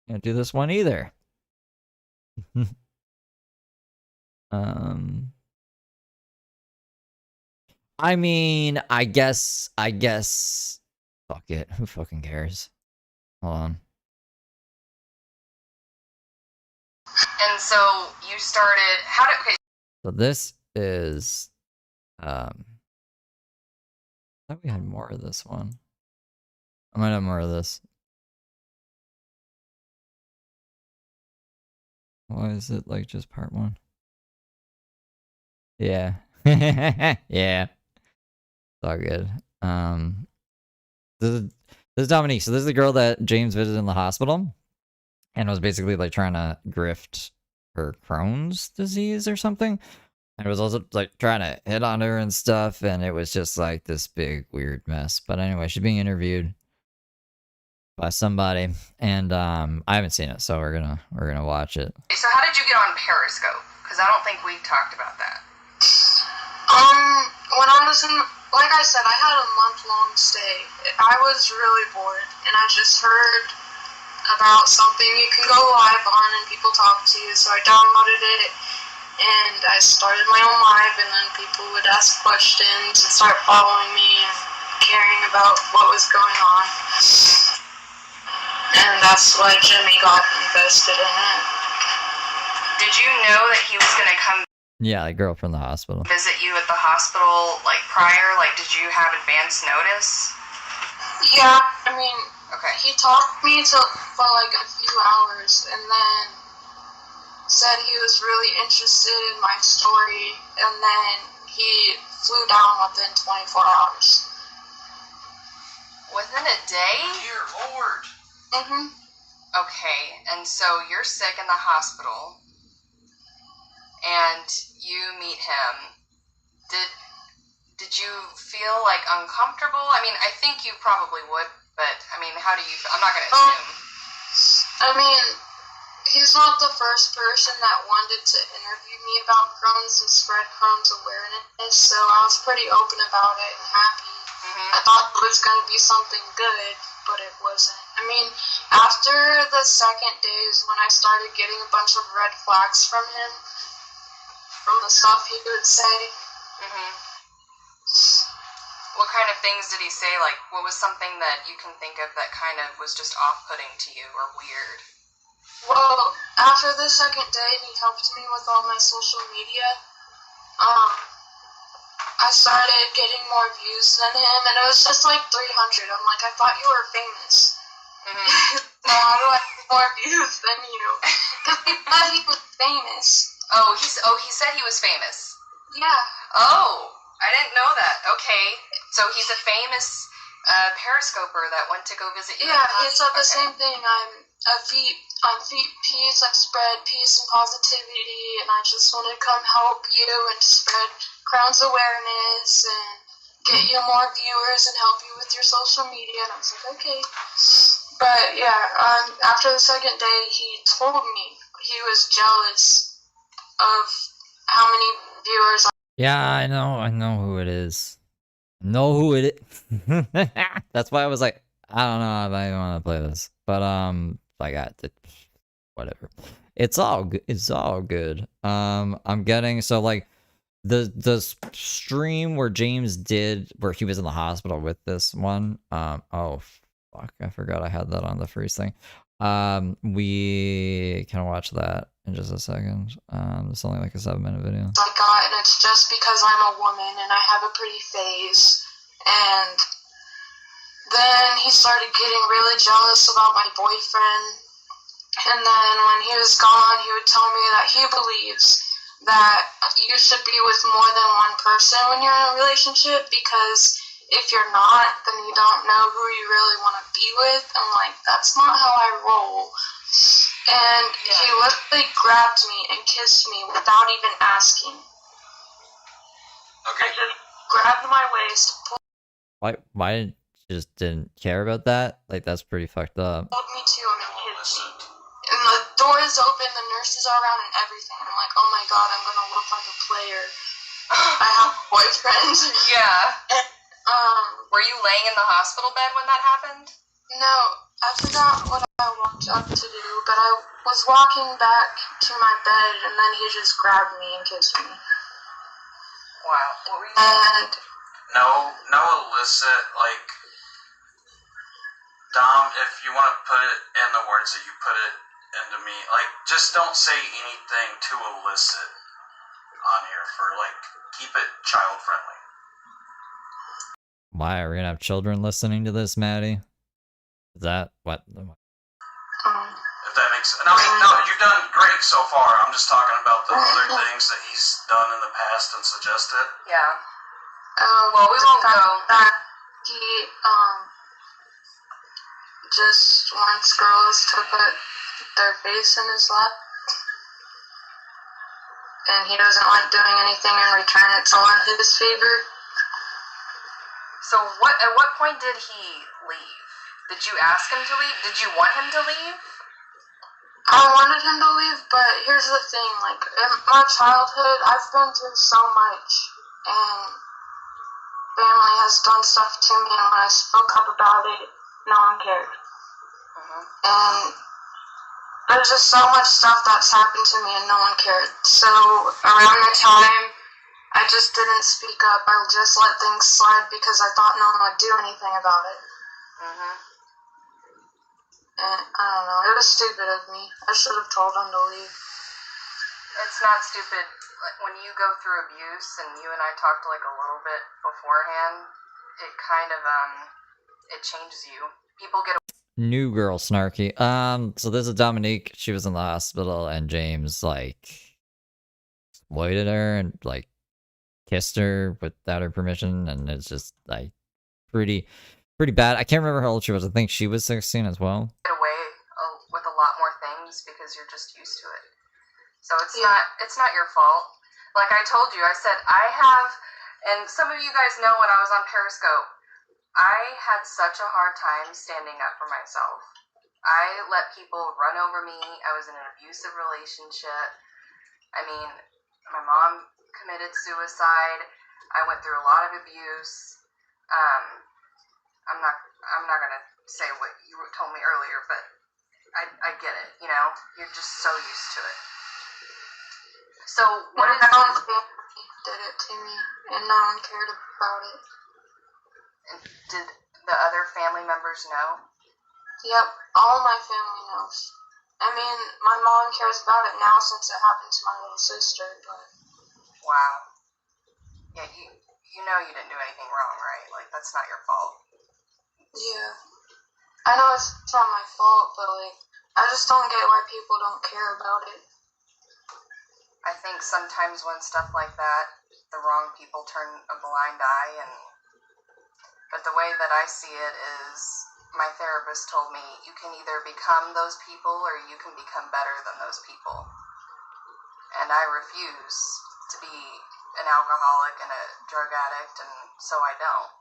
Can't do this one either. I mean, I guess, fuck it. Who fucking cares? Hold on. And so you started. Okay. So this is, I thought we had more of this one. I might have more of this. Why is it like just part one? Yeah. Yeah. It's all good. This is Dominique. So this is the girl that James visited in the hospital and was basically like trying to grift her Crohn's disease or something. And it was also like trying to hit on her and stuff, and it was just like this big weird mess. But anyway, she's being interviewed by somebody, and I haven't seen it, so we're gonna watch it. So how did you get on Periscope? Because I don't think we've talked about that. When I was in, like I said, I had a month-long stay. I was really bored, and I just heard about something you can go live on and people talk to you, so I downloaded it, and I started my own live, and then people would ask questions and start following me and caring about what was going on. And that's why Jimmy got invested in it. Did you know that he was going to come Yeah, the girl from the hospital. visit you at the hospital, like, prior? Like, did you have advance notice? Yeah, I mean, he talked me for like a few hours, and then said he was really interested in my story, and then he flew down within 24 hours. Within a day? Dear Lord. Mm-hmm. Okay, and so you're sick in the hospital, and you meet him. Did you feel like uncomfortable? I mean, I think you probably would, but I mean, how do you feel? I'm not gonna assume. I mean, he's not the first person that wanted to interview me about Crohn's and spread Crohn's awareness, so I was pretty open about it and happy. I thought it was going to be something good, but it wasn't. I mean, after the second day is when I started getting a bunch of red flags from him, from the stuff he would say. What kind of things did he say? Like, what was something that you can think of that kind of was just off-putting to you or weird? Well, after the second day, he helped me with all my social media. I started getting more views than him, and it was just like 300. I'm like, I thought you were famous. So how do I get more views than you? Because he said he was famous. Oh, he said he was famous. Yeah. Oh, I didn't know that. Okay, so he's a famous periscoper that went to go visit you. Yeah, he said the same thing. I'm feet peace. I spread peace and positivity, and I just want to come help you and spread Crohn's awareness and get you more viewers and help you with your social media. And I was like, okay. But yeah, after the second day, he told me he was jealous of how many viewers. Yeah, I know who it is. Know who it is. That's why I was like, I don't know if I want to play this, but I got it. Whatever. It's all good. It's all good. I'm getting so like the stream where James did where he was in the hospital with this one. Oh fuck, I forgot I had that on the freeze thing. We can watch that in just a second. It's only like a 7-minute video. I got, and it's just because I'm a woman and I have a pretty face. And then he started getting really jealous about my boyfriend. And then when he was gone, he would tell me that he believes that you should be with more than one person when you're in a relationship, because if you're not, then you don't know who you really want to be with. And like, that's not how I roll. And he literally grabbed me and kissed me without even asking. Okay. I just grabbed my waist, Why just didn't care about that? Like, that's pretty fucked up. pulled me to him and kissed me. And the door is open, the nurses are around and everything. I'm like, oh my god, I'm gonna look like a player. I have a boyfriend. Yeah. And, were you laying in the hospital bed when that happened? no, I forgot what I walked up to do, but I was walking back to my bed and then he just grabbed me and kissed me. Wow. What were you And No illicit, like, Dom, if you want to put it in the words that you put it into me, like, just don't say anything too illicit on here for, like, keep it child friendly. Why are we gonna have children listening to this, Maddie? Is that what? If that makes sense. I mean, no, you've done great so far. I'm just talking about the other things that he's done in the past and suggested. Yeah. Well, we won't go. That he just wants girls to put their face in his lap, and he doesn't like doing anything in return. It's all in his favor. So at what point did he leave? Did you ask him to leave? Did you want him to leave? I wanted him to leave, but here's the thing, like, in my childhood, I've been through so much, and family has done stuff to me, and when I spoke up about it, no one cared. And there's just so much stuff that's happened to me, and no one cared. So, around the time, I just didn't speak up. I just let things slide because I thought no one would do anything about it. And I don't know, it was stupid of me. I should have told him to leave. It's not stupid. Like, when you go through abuse, and you and I talked like a little bit beforehand, it kind of, it changes you. People get New girl snarky. So this is Dominique. She was in the hospital, and James like exploited her and like kissed her without her permission, and it's just like pretty bad. I can't remember how old she was. I think she was 16 as well. Get away with a lot more things because you're just used to it. So it's not your fault. Like I told you, I said I have, and some of you guys know when I was on Periscope, I had such a hard time standing up for myself. I let people run over me. I was in an abusive relationship. I mean, my mom committed suicide. I went through a lot of abuse. I'm not gonna say what you told me earlier, but I get it. You know, you're just so used to it. So what is? My own family did it to me, and no one cared about it. And did the other family members know? Yep, all my family knows. I mean, my mom cares about it now since it happened to my little sister, but... Wow. Yeah, you know you didn't do anything wrong, right? Like, that's not your fault. Yeah. I know it's not my fault, but, like, I just don't get why people don't care about it. I think sometimes when stuff like that, the wrong people turn a blind eye, but the way that I see it is, my therapist told me, you can either become those people or you can become better than those people. And I refuse to be an alcoholic and a drug addict, and so I don't.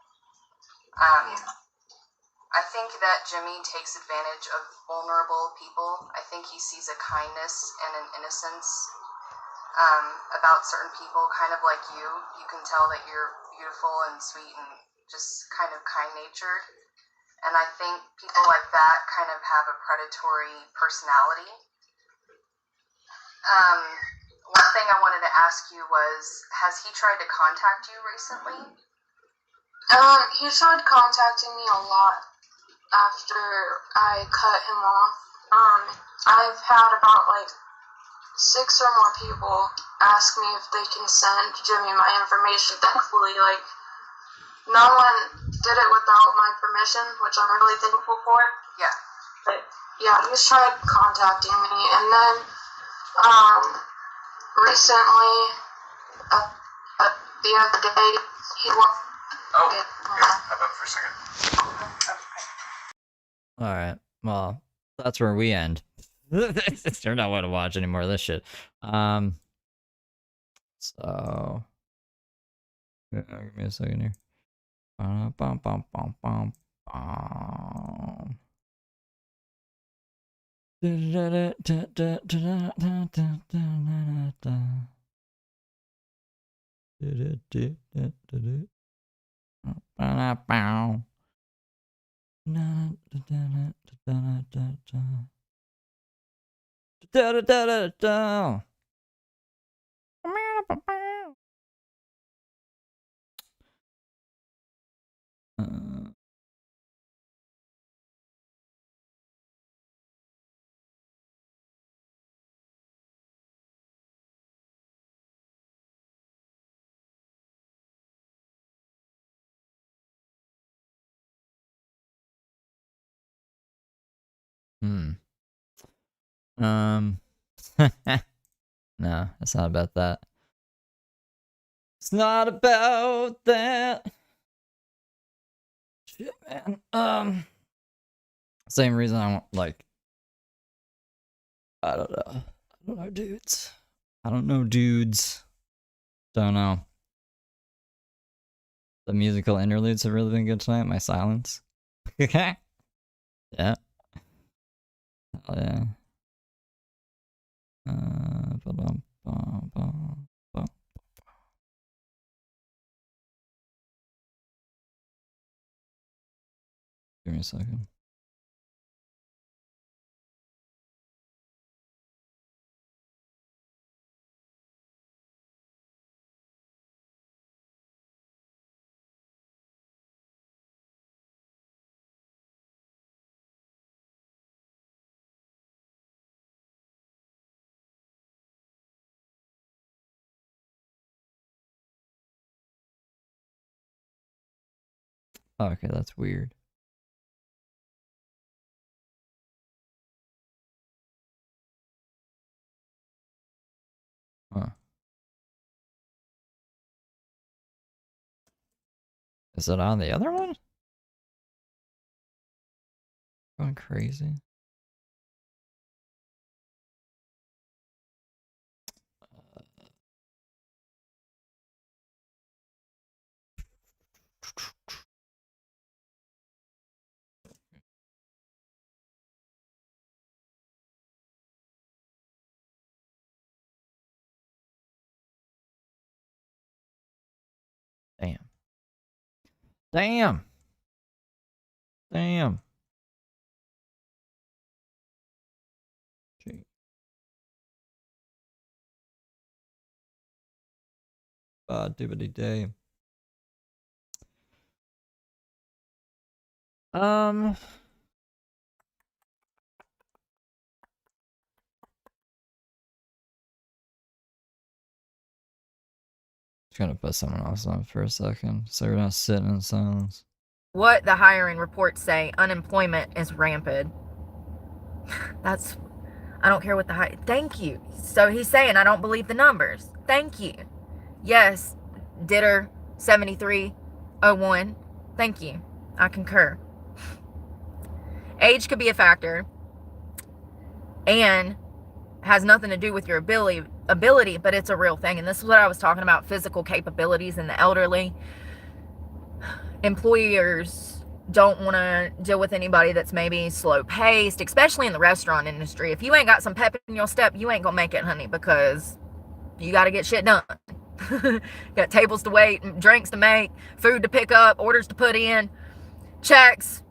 I think that Jimmy takes advantage of vulnerable people. I think he sees a kindness and an innocence about certain people, kind of like you. You can tell that you're beautiful and sweet and just kind of kind-natured. And I think people like that kind of have a predatory personality. One thing I wanted to ask you was, has he tried to contact you recently? He tried contacting me a lot after I cut him off. I've had about, 6 or more people ask me if they can send Jimmy my information. Thankfully, no one did it without my permission, which I'm really thankful for. Yeah. But, yeah, he's tried contacting me. And then, recently, the other day, he How about for a second? Alright, well, that's where we end. They're not want to watch any more of this shit. So... Yeah, give me a second here. Bum, bum, bum, bum, bum, bum. No, it's not about that. It's not about that. Shit, man. Same reason I won't, I don't know. I don't know, dudes. I don't know, dudes. Don't know. The musical interludes have really been good tonight. My silence. Yeah. Hell yeah. Give me a second. Oh, okay, that's weird. Huh. Is it on the other one? Going crazy. Damn. Damn. Damn. Gee. Dibbity day. Just gonna put someone else on for a second, so we're not sitting in silence. What the hiring reports say, unemployment is rampant. That's, I don't care what the thank you. So he's saying I don't believe the numbers. Thank you. Yes, Ditter 7301. Thank you. I concur. Age could be a factor and has nothing to do with your ability, but it's a real thing. And this is what I was talking about, physical capabilities in the elderly. Employers don't want to deal with anybody that's maybe slow paced, especially in the restaurant industry. If you ain't got some pep in your step, you ain't gonna make it, honey, because you got to get shit done. Got tables to wait, drinks to make, food to pick up, orders to put in, checks,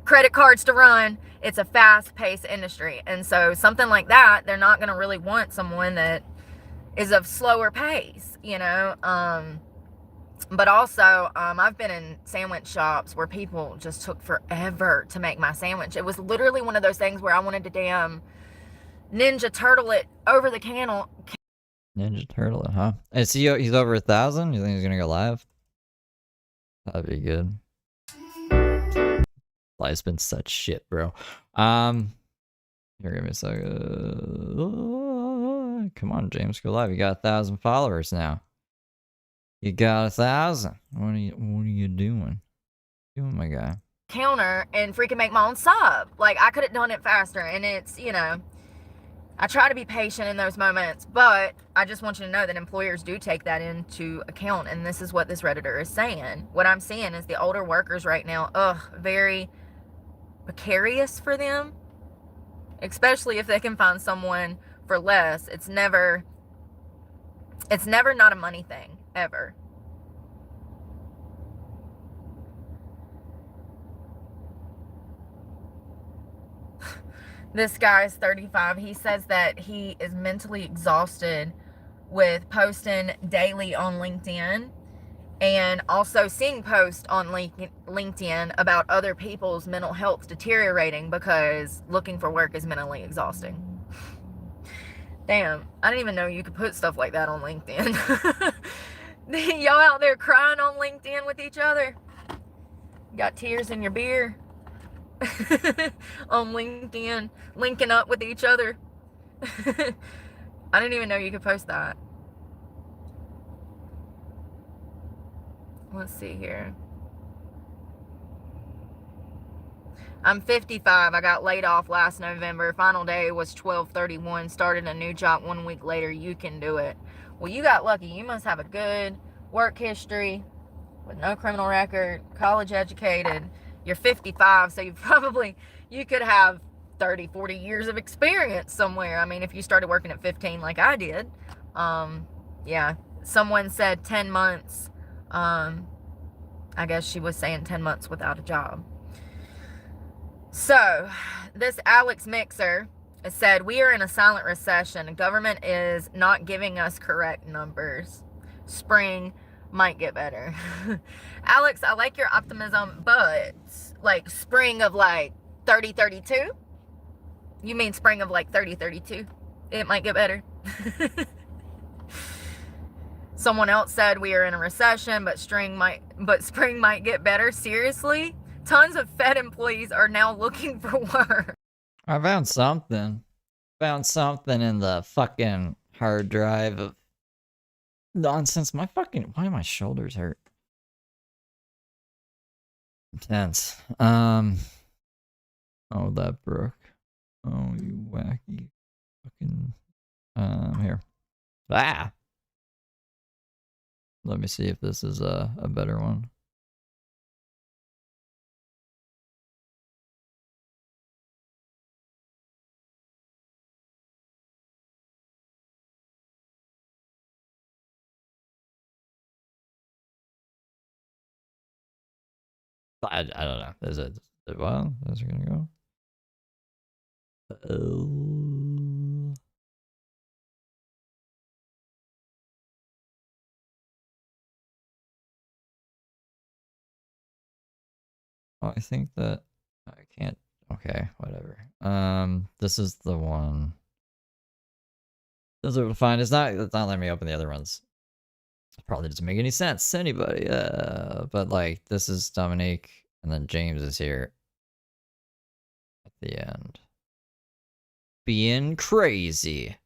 credit cards to run. It's a fast-paced industry. And so something like that, they're not going to really want someone that is of slower pace, you know. But also, I've been in sandwich shops where people just took forever to make my sandwich. It was literally one of those things where I wanted to damn Ninja Turtle it over the candle. Ninja Turtle it, huh? Is he's over 1,000? You think he's gonna go live? That'd be good. Live's been such shit, bro. Here, give me a second. Come on, James, go live. You got 1,000 followers now. You got 1,000. What are you doing? My guy. Counter and freaking make my own sub. Like, I could have done it faster, and it's, you know, I try to be patient in those moments, but I just want you to know that employers do take that into account, and this is what this Redditor is saying. What I'm seeing is the older workers right now, very precarious for them, especially if they can find someone for less. It's never not a money thing, ever. This guy is 35. He says that he is mentally exhausted with posting daily on LinkedIn and also seeing posts on LinkedIn about other people's mental health deteriorating because looking for work is mentally exhausting. Damn, I didn't even know you could put stuff like that on LinkedIn. Y'all out there crying on LinkedIn with each other? Got tears in your beer? On LinkedIn, linking up with each other. I didn't even know you could post that. Let's see here. I'm 55. I got laid off last November. Final day was 12/31. Started a new job 1 week later. You can do it. Well, you got lucky. You must have a good work history with no criminal record, college educated. You're 55, so you could have 30, 40 years of experience somewhere. I mean, if you started working at 15 like I did. Yeah, someone said 10 months. I guess she was saying 10 months without a job. So, this Alex Mixer said, we are in a silent recession. The government is not giving us correct numbers. Spring might get better. Alex, I like your optimism, but like spring of like 3032? You mean spring of like 3032? It might get better. Someone else said we are in a recession, but spring might get better. Seriously? Tons of Fed employees are now looking for work. I found something. Found something in the fucking hard drive of nonsense. Why my shoulders hurt? Intense. Oh, that Brooke. Oh, you wacky fucking. Here. Ah! Let me see if this is a better one. I don't know. Is it? Well, is it gonna go? Oh, I think that I can't. Okay, whatever. This is the one. Those are fine. It's not letting me open the other ones. It probably doesn't make any sense to anybody. But like this is Dominique, and then James is here at the end. Being crazy.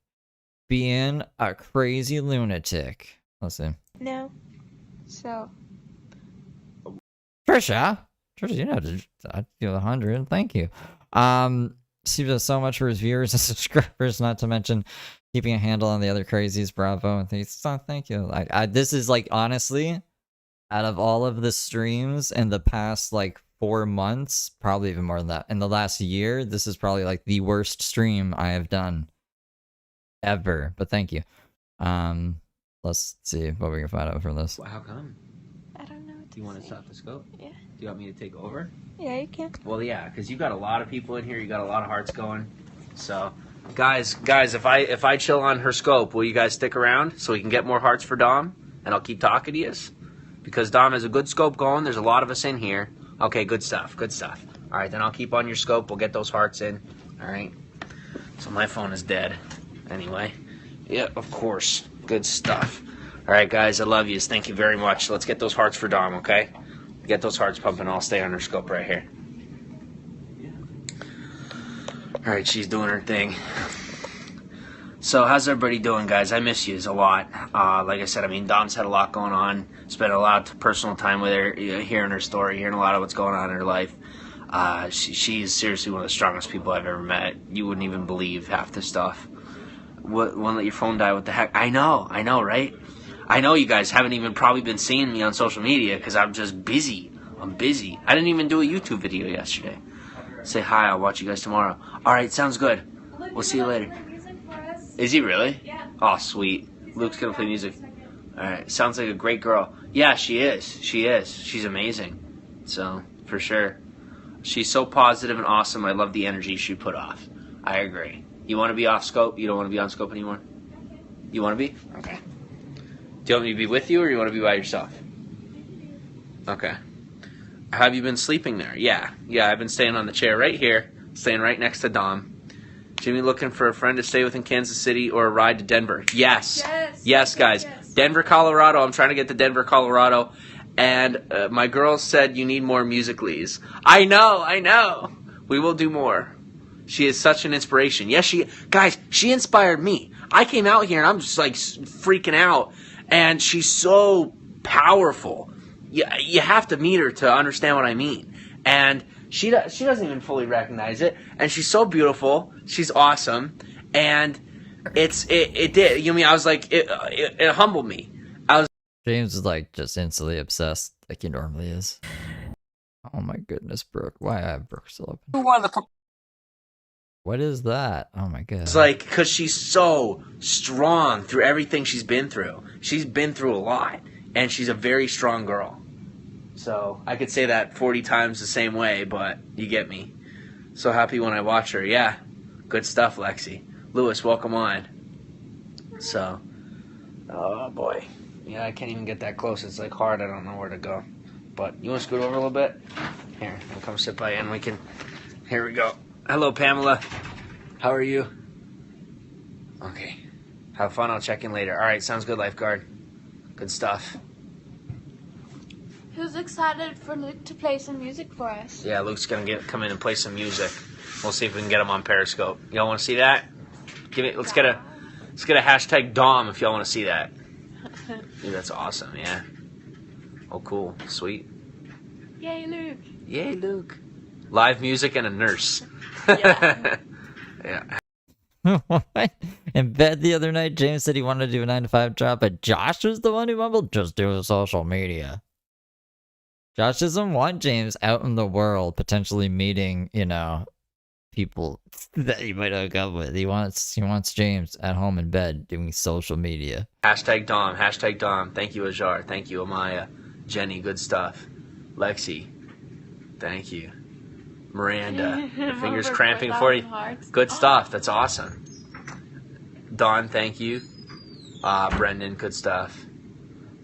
Being a crazy lunatic. Let's see. No. So. Trisha, you know, I feel 100. Thank you. Steve does so much for his viewers and subscribers, not to mention keeping a handle on the other crazies. Bravo and thank you. This is like honestly, out of all of the streams in the past like 4 months, probably even more than that, in the last year, this is probably like the worst stream I have done ever. But thank you. Let's see what we can find out from this. Well, how come? I don't know. Do you want to stop the scope? Yeah. Do you want me to take over? Yeah, you can. Well, yeah, because you got a lot of people in here. You got a lot of hearts going. So, guys, if I chill on her scope, will you guys stick around so we can get more hearts for Dom? And I'll keep talking to you, because Dom has a good scope going. There's a lot of us in here. Okay, good stuff. Good stuff. All right, then I'll keep on your scope. We'll get those hearts in. All right. So my phone is dead. Anyway, yeah, of course. Good stuff. All right, guys, I love you. Thank you very much. Let's get those hearts for Dom, okay? Get those hearts pumping. I'll stay on her scope right here. All right, she's doing her thing. So how's everybody doing, guys? I miss you a lot. Like I said, I mean, Dom's had a lot going on. Spent a lot of personal time with her, hearing her story, hearing a lot of what's going on in her life. She's seriously one of the strongest people I've ever met. You wouldn't even believe half the stuff. Won't let your phone die. What the heck? I know, right? I know you guys haven't even probably been seeing me on social media because I'm just busy. I'm busy. I didn't even do a YouTube video yesterday. Say hi. I'll watch you guys tomorrow. All right, sounds good. We'll see you later. Is he really? Yeah. Oh, sweet. Luke's gonna play music. All right. Sounds like a great girl. Yeah, she is. She's amazing. So, for sure. She's so positive and awesome. I love the energy she put off. I agree. You want to be off scope? You don't want to be on scope anymore? You want to be? Okay. Do you want me to be with you, or you want to be by yourself? Okay. Have you been sleeping there? Yeah, I've been staying on the chair right here, staying right next to Dom. Jimmy looking for a friend to stay with in Kansas City or a ride to Denver? Yes, guys. Yes. Denver, Colorado. I'm trying to get to Denver, Colorado. And my girl said you need more Musical.lys. I know. We will do more. She is such an inspiration. Yes, she inspired me. I came out here and I'm just like freaking out. And she's so powerful. You have to meet her to understand what I mean. And she doesn't even fully recognize it. And she's so beautiful. She's awesome. And it did. You know, I was like, it humbled me. James is like just instantly obsessed like he normally is. Oh my goodness, Brooke. Why I have Brooke still open? What is that? Oh my god. It's like, because she's so strong through everything she's been through. She's been through a lot. And she's a very strong girl. So I could say that 40 times the same way, but you get me. So happy when I watch her. Yeah. Good stuff, Lexi. Lewis, welcome on. So, oh boy. Yeah, I can't even get that close. It's like hard. I don't know where to go. But you want to scoot over a little bit? Here, I'll come sit by you and we can... Here we go. Hello, Pamela. How are you? Okay. Have fun. I'll check in later. All right, sounds good, lifeguard. Good stuff. Who's excited for Luke to play some music for us? Yeah, Luke's going to come in and play some music. We'll see if we can get him on Periscope. Y'all want to see that? Let's get a hashtag Dom if y'all want to see that. Dude, that's awesome, yeah. Oh, cool. Sweet. Yay, Luke. Yay, Luke. Live music and a nurse. Yeah. What? In bed the other night, James said he wanted to do a 9 to 5 job, but Josh was the one who mumbled, just do social media. Josh doesn't want James out in the world, potentially meeting, people that he might hook up with. He wants James at home in bed doing social media. Hashtag Dom. Hashtag Dom. Thank you, Ajar. Thank you, Amaya. Jenny, good stuff. Lexi, thank you. Miranda, your fingers cramping for you. Good stuff. That's awesome. Dawn, thank you. Brendan, good stuff.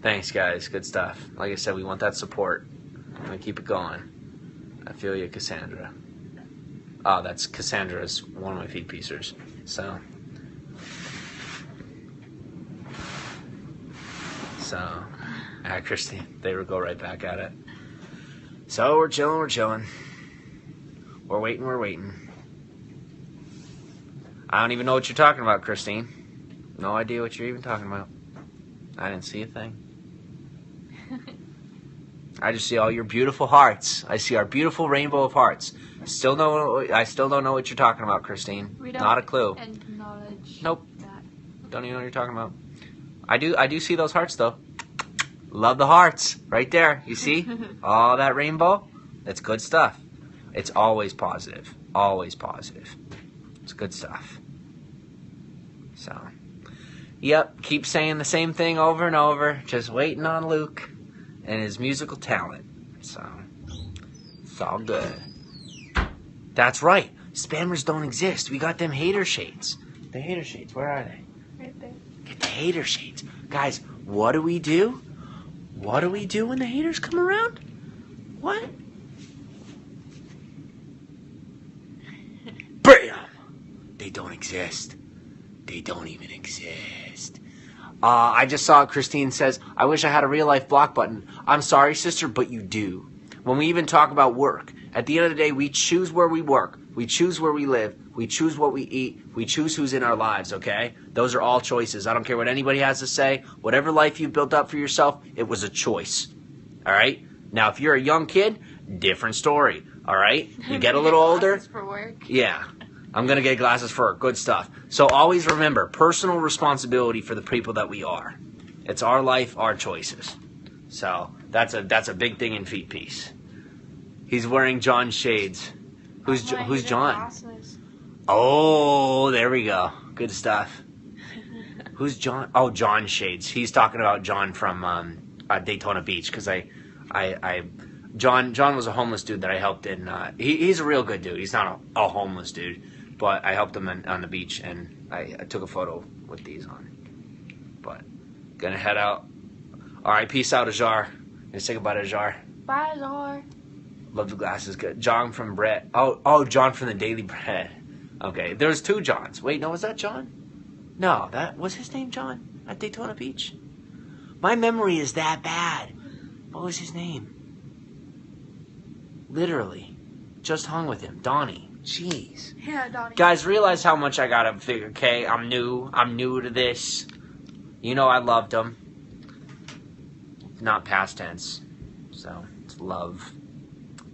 Thanks, guys. Good stuff. Like I said, we want that support. I'm going to keep it going. I feel you, Cassandra. Oh, that's Cassandra's one of my feed piecers. So, Christine, they will go right back at it. So we're chilling. We're waiting. I don't even know what you're talking about, Christine. No idea what you're even talking about. I didn't see a thing. I just see all your beautiful hearts. I see our beautiful rainbow of hearts. I still don't know what you're talking about, Christine. Not a clue. Acknowledge. Nope. Don't even know what you're talking about. I do see those hearts though. Love the hearts right there. You see all that rainbow? That's good stuff. It's always positive. Always positive. It's good stuff. So, yep, keep saying the same thing over and over. Just waiting on Luke and his musical talent. So, it's all good. That's right. Spammers don't exist. We got them hater shades. The hater shades, where are they? Right there. Get the hater shades. Guys, what do we do? What do we do when the haters come around? What? Bam! They don't exist. They don't even exist. I just saw Christine says, I wish I had a real life block button. I'm sorry, sister, but you do. When we even talk about work, at the end of the day, we choose where we work. We choose where we live. We choose what we eat. We choose who's in our lives, okay? Those are all choices. I don't care what anybody has to say. Whatever life you built up for yourself, it was a choice. All right? Now, if you're a young kid, different story. All right? You get a little older. For work. Yeah. I'm going to get glasses for work. Good stuff. So always remember, personal responsibility for the people that we are. It's our life, our choices. So that's a big thing in Feet Piece. He's wearing John's shades. Who's John? Glasses. Oh, there we go. Good stuff. Who's John? Oh, John shades. He's talking about John from Daytona Beach because John was a homeless dude that I helped in. He's a real good dude. He's not a homeless dude, but I helped him on the beach and I took a photo with these on. But gonna head out. All right, peace out, Ajar. Gonna say goodbye to Ajar. Bye, Zor. Love the glasses. Good. John from Brett. Oh, John from the Daily Bread. Okay, there's two Johns. Wait, no, was that John? No, that was his name, John, at Daytona Beach. My memory is that bad. What was his name? Literally, just hung with him. Donnie. Jeez. Yeah, Donnie. Guys, realize how much I gotta figure. Okay, I'm new to this. You know I loved him. Not past tense, so it's love.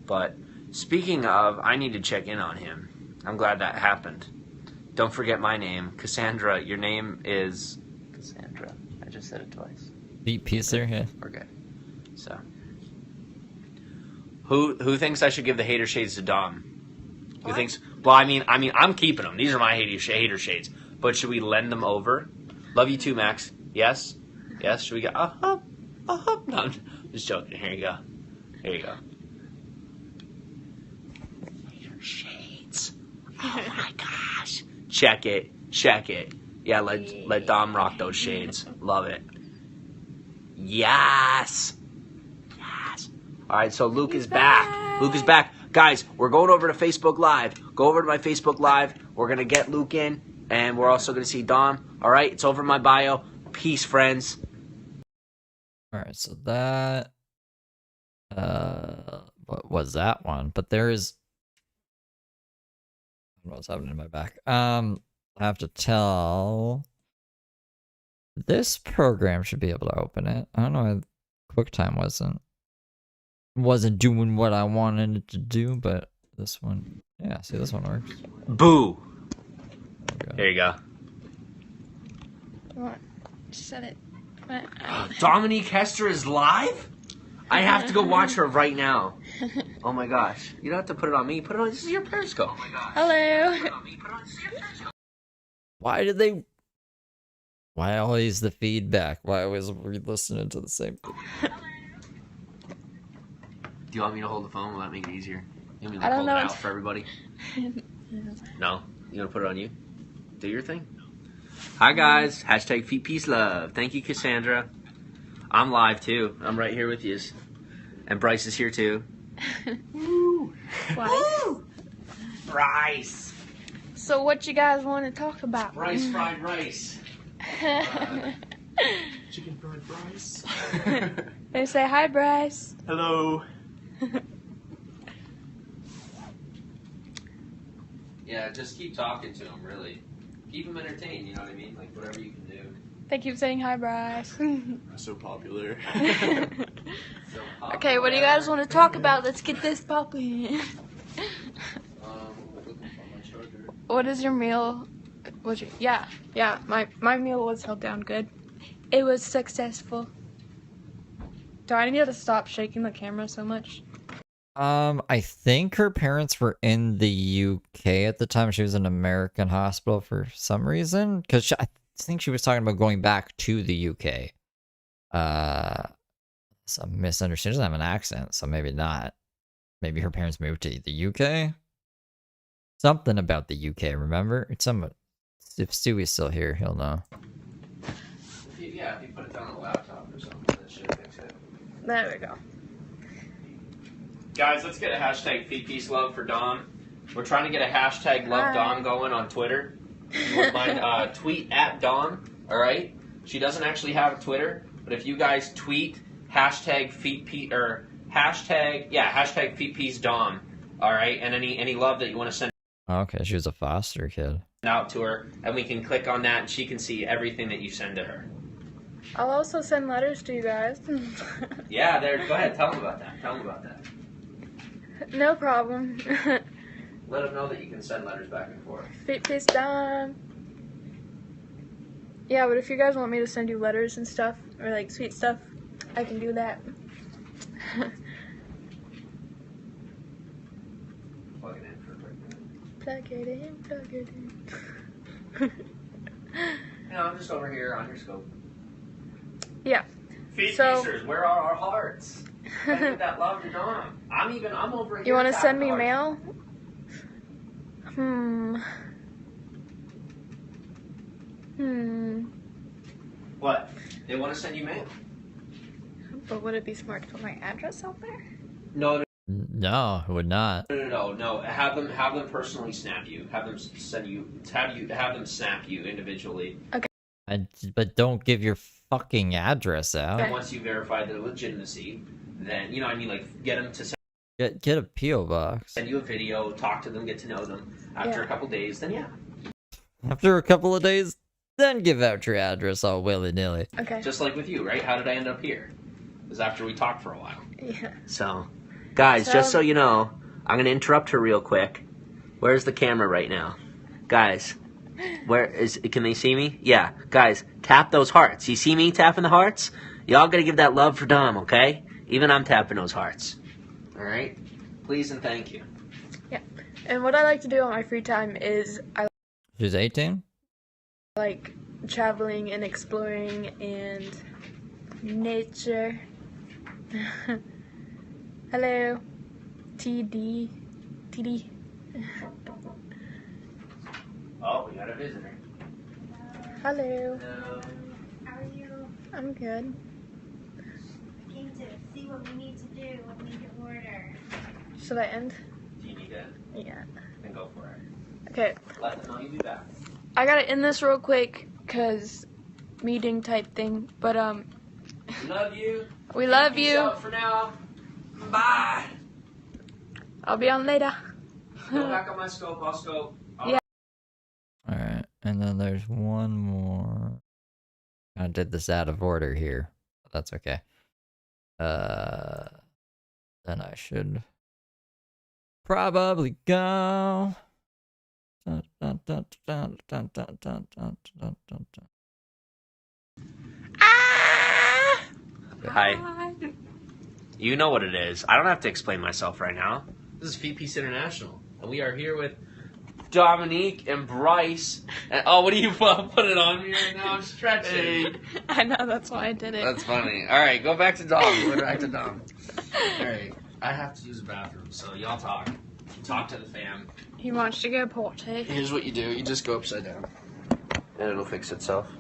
But speaking of, I need to check in on him. I'm glad that happened. Don't forget my name, Cassandra. Your name is Cassandra. I just said it twice. Beat piecer, yeah. We're good. So, who thinks I should give the hater shades to Dom? Who thinks? Well, I mean, I'm keeping them. These are my hater shades. But should we lend them over? Love you too, Max. Yes. Should we go? No, I'm just joking. Here you go. Shades. Oh my gosh. Check it. Yeah, let Dom rock those shades. Love it. Yes. Alright, so Luke is back. Guys, we're going over to Facebook Live. Go over to my Facebook Live. We're going to get Luke in, and we're also going to see Dom. Alright, it's over in my bio. Peace, friends. Alright, so that... what was that one? But there is... What's happening in my back? I have to tell. This program should be able to open it. I don't know why QuickTime wasn't. wasn't doing what I wanted it to do, but this one, yeah, see, this one works. Boo. Okay. There you go. What? Set it. Dominique Hester is live? I have to go watch her right now. Oh my gosh. You don't have to put it on me. Put it on, this is your Periscope. Oh my gosh. Hello. Why always the feedback? Why always re-listening to the same thing? Do you want me to hold the phone? Will that make it easier? You want me I to don't hold it know. out for everybody? No? You gonna put it on you? Do your thing. Hi guys. Hashtag Feet Peace Love. Thank you, Cassandra. I'm live too. I'm right here with you. And Bryce is here too. Woo! Woo! Bryce. So what you guys want to talk about? Bryce fried rice. Chicken fried rice. They say hi, Bryce. Hello. Yeah, just keep talking to him, really. Keep him entertained, you know what I mean? Like, whatever you can do. They keep saying hi, Bryce. So popular. Okay, what do you guys want to talk about? Let's get this popping. What is your meal? Yeah, my meal was held down good. It was successful. Do I need to stop shaking the camera so much? I think her parents were in the UK at the time. She was in an American hospital for some reason. Because I think she was talking about going back to the UK. Some misunderstanding. She doesn't have an accent, so maybe not. Maybe her parents moved to the UK? Something about the UK, remember? It's some. If Stewie's still here, he'll know. If you put it down on the laptop or something, that should fix it. There we go. Guys, let's get a hashtag Feet Peace Love for Dawn. We're trying to get a hashtag Love Dawn going on Twitter. If you wouldn't mind, tweet at Dawn, alright? She doesn't actually have a Twitter, but if you guys tweet hashtag Feet Peace, or hashtag Feet Peace Dawn, alright? And any love that you want to send Okay, she was a foster kid. out to her, and we can click on that and she can see everything that you send to her. I'll also send letters to you guys. Yeah, go ahead, tell them about that. No problem. Let them know that you can send letters back and forth. Feet peace down. Yeah, but if you guys want me to send you letters and stuff, or like sweet stuff, I can do that. Plug it in for a quick minute. Plug it in, plug it in. I'm just over here on your scope. Yeah. Feet Piecers, where are our hearts? Gotta get that love to Dawn. I'm over here. You want to send me tapping mail? What? They want to send you mail. But would it be smart to put my address out there? No, No, it would not. No. Have them personally snap you. Have them send you. Have them snap you individually. Okay. But don't give your fucking address out. And once you verify the legitimacy, then like get them to send Get a PO box. send you a video, talk to them, get to know them. After a couple days, then yeah. After a couple of days, then give out your address all willy-nilly. Okay. Just like with you, right? How did I end up here? It was after we talked for a while. Yeah. So, guys, just so you know, I'm going to interrupt her real quick. Where's the camera right now? Guys, can they see me? Yeah. Guys, tap those hearts. You see me tapping the hearts? Y'all got to give that love for Dom, okay? Even I'm tapping those hearts. All right? Please and thank you. Yeah. And what I like to do on my free time is I She's 18? like traveling and exploring and nature. Hello. TD. Oh, we got a visitor. Hello. Hello. How are you? I'm good. I came to see what we need to do, what we need to order. Should I end? Do you need that? Yeah. Then go for it. Okay. Let them know you be back. I gotta end this real quick, cause meeting type thing. But Love you. we love Peace you. out for now. Bye. I'll be on later. Go back on my scope. I'll scope. Yeah. Alright, and then there's one more. I did this out of order here. But that's okay. Then then I should probably go. Dun, dun, dun, dun, dun, dun, dun, dun, dun, dun, dun. Hi. You know what it is. I don't have to explain myself right now. This is Feet International, and we are here with Dominique and Bryce. And, oh, what are you put it on me right now? I'm stretching. I know, that's why I did it. That's funny. All right, go back to Dom. Go back to Dom. All right, I have to use the bathroom, so y'all talk. Talk to the fam. He wants to go potty. Here's what you do. You just go upside down, and it'll fix itself.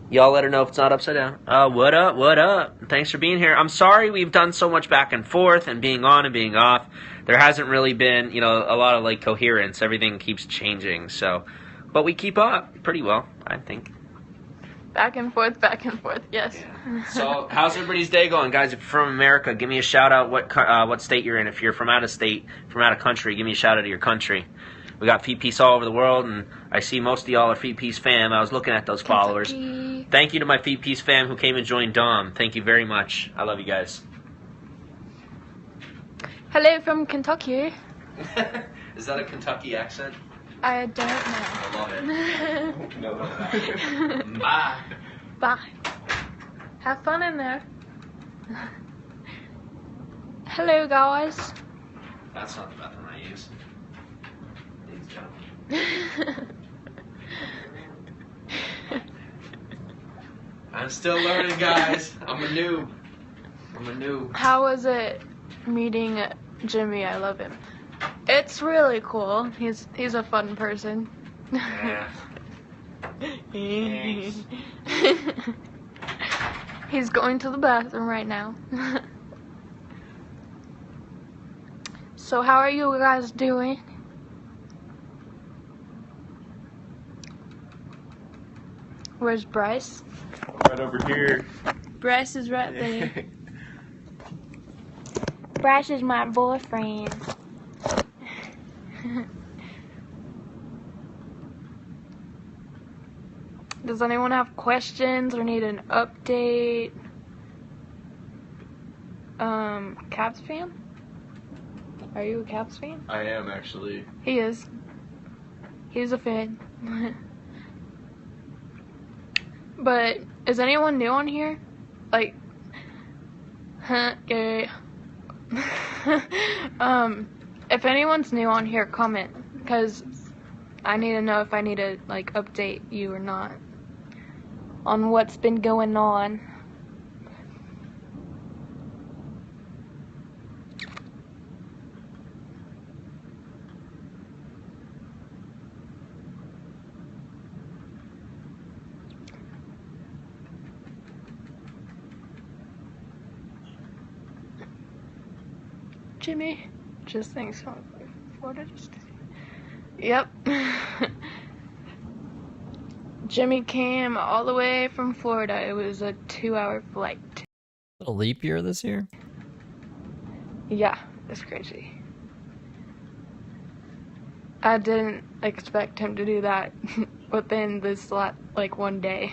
Y'all let her know if it's not upside down. What up, what up? Thanks for being here. I'm sorry we've done so much back and forth and being on and being off. There hasn't really been, you know, a lot of, like, coherence. Everything keeps changing, so. But we keep up pretty well, I think. Back and forth, yes. Yeah. So, how's everybody's day going? Guys, if you're from America, give me a shout out what state you're in. If you're from out of state, from out of country, give me a shout out to your country. We got Feet Piece all over the world, and I see most of y'all are Feet Piece fam. I was looking at those followers. Thank you to my Feet Piece fam who came and joined Dom. Thank you very much. I love you guys. Hello from Kentucky. Is that a Kentucky accent? I don't know. I love it. No. Bye. Bye. Have fun in there. Hello, guys. That's not the bathroom I use. I'm still learning, guys. I'm a noob. How was it meeting Jimmy? I love him. It's really cool. He's a fun person. Yeah. He's going to the bathroom right now. So how are you guys doing? Where's Bryce? Right over here. Bryce is right there. Bryce is my boyfriend. Does anyone have questions or need an update? Caps fan? Are you a Caps fan? I am, actually. He is. He's a fan. But is anyone new on here? Like, okay. If anyone's new on here, comment, because I need to know if I need to, like, update you or not on what's been going on. Jimmy just thinks Florida just. Yep. Jimmy came all the way from Florida. It was a 2-hour flight. A leap year this year? Yeah, it's crazy. I didn't expect him to do that within this like one day.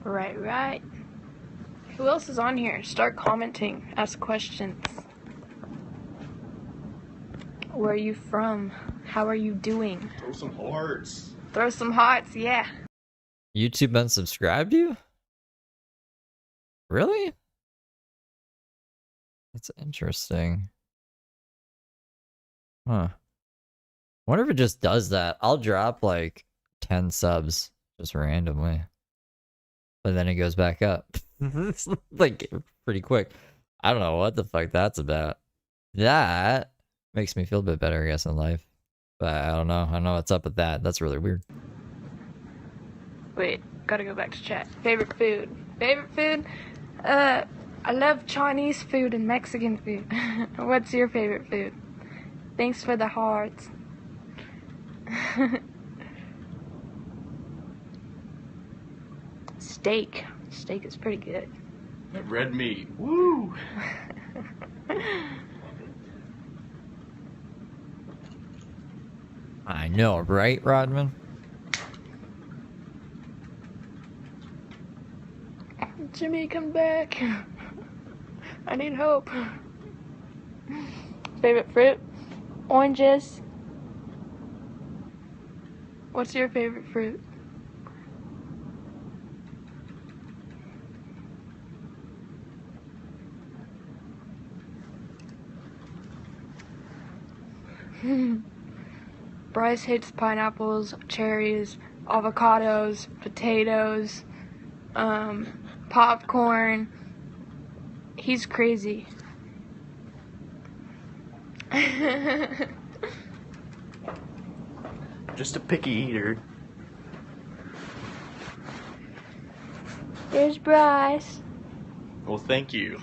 Right. Who else is on here? Start commenting. Ask questions. Where are you from? How are you doing? Throw some hearts. Throw some hearts, yeah. YouTube unsubscribed you? Really? That's interesting. Huh. Wonder if it just does that. I'll drop like 10 subs just randomly. But then it goes back up. It's like pretty quick. I don't know what the fuck that's about. That makes me feel a bit better, I guess, in life. But I don't know. I don't know what's up with that. That's really weird. Wait, gotta go back to chat. Favorite food? I love Chinese food and Mexican food. What's your favorite food? Thanks for the hearts. Steak. Steak is pretty good. That red meat. Woo! I know, right, Rodman? Jimmy, come back. I need hope. Favorite fruit? Oranges. What's your favorite fruit? Bryce hates pineapples, cherries, avocados, potatoes, popcorn. He's crazy. Just a picky eater. There's Bryce. Well, thank you.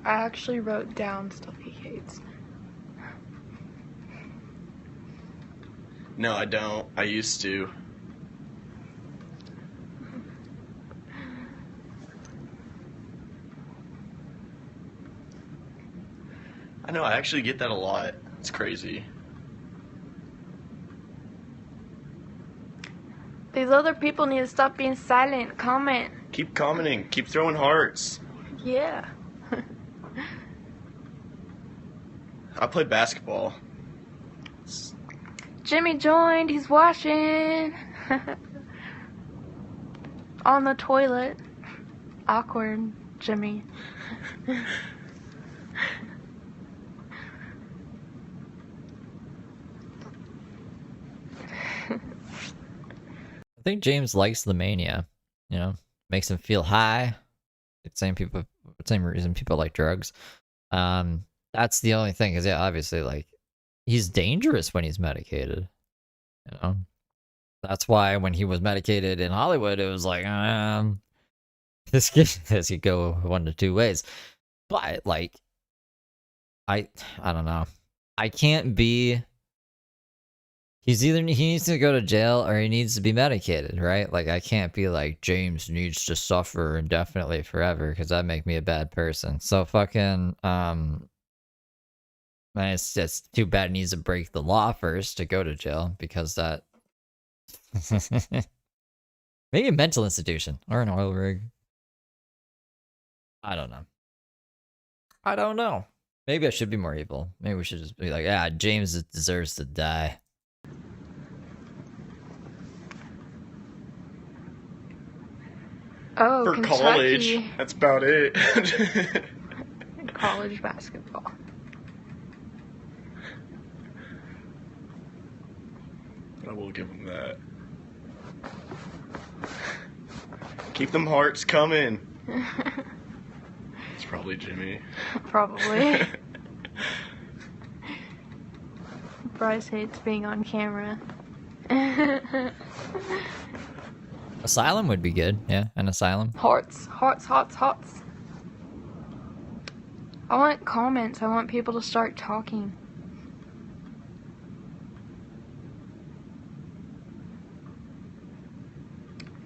I actually wrote down stuff he hates. No, I don't. I used to. I know, I actually get that a lot. It's crazy. These other people need to stop being silent. Comment. Keep commenting. Keep throwing hearts. Yeah. I play basketball. Jimmy joined. He's washing. On the toilet. Awkward, Jimmy. I think James likes the mania. You know, makes him feel high. It's same reason people like drugs. That's the only thing. Is yeah, obviously, like, he's dangerous when he's medicated. You know, that's why when he was medicated in Hollywood, it was like, this could go one to two ways. But like, I don't know. I can't be. He needs to go to jail or he needs to be medicated, right? Like, I can't be like, James needs to suffer indefinitely forever, because that'd make me a bad person. So fucking, man, it's just too bad he needs to break the law first to go to jail, because that... Maybe a mental institution or an oil rig. I don't know. Maybe I should be more evil. Maybe we should just be like, yeah, James deserves to die. Oh, For Kentucky. college, that's about it. College basketball. I will give him that. Keep them hearts coming. It's probably Jimmy. Probably. Bryce hates being on camera. Asylum would be good. Yeah, an asylum. Hearts. I want comments. I want people to start talking.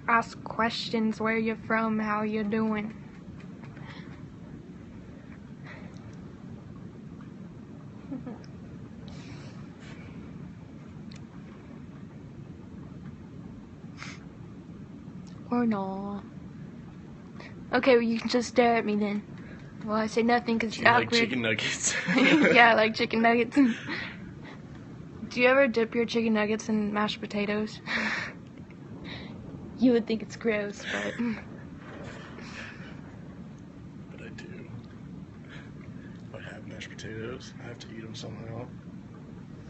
Ask questions. Where you from? How you doing? Or no. Okay, well, you can just stare at me then. Well, I say nothing because it's awkward. Like chicken nuggets. Yeah, I like chicken nuggets. Do you ever dip your chicken nuggets in mashed potatoes? You would think it's gross, but... But I do. If I have mashed potatoes, I have to eat them somehow.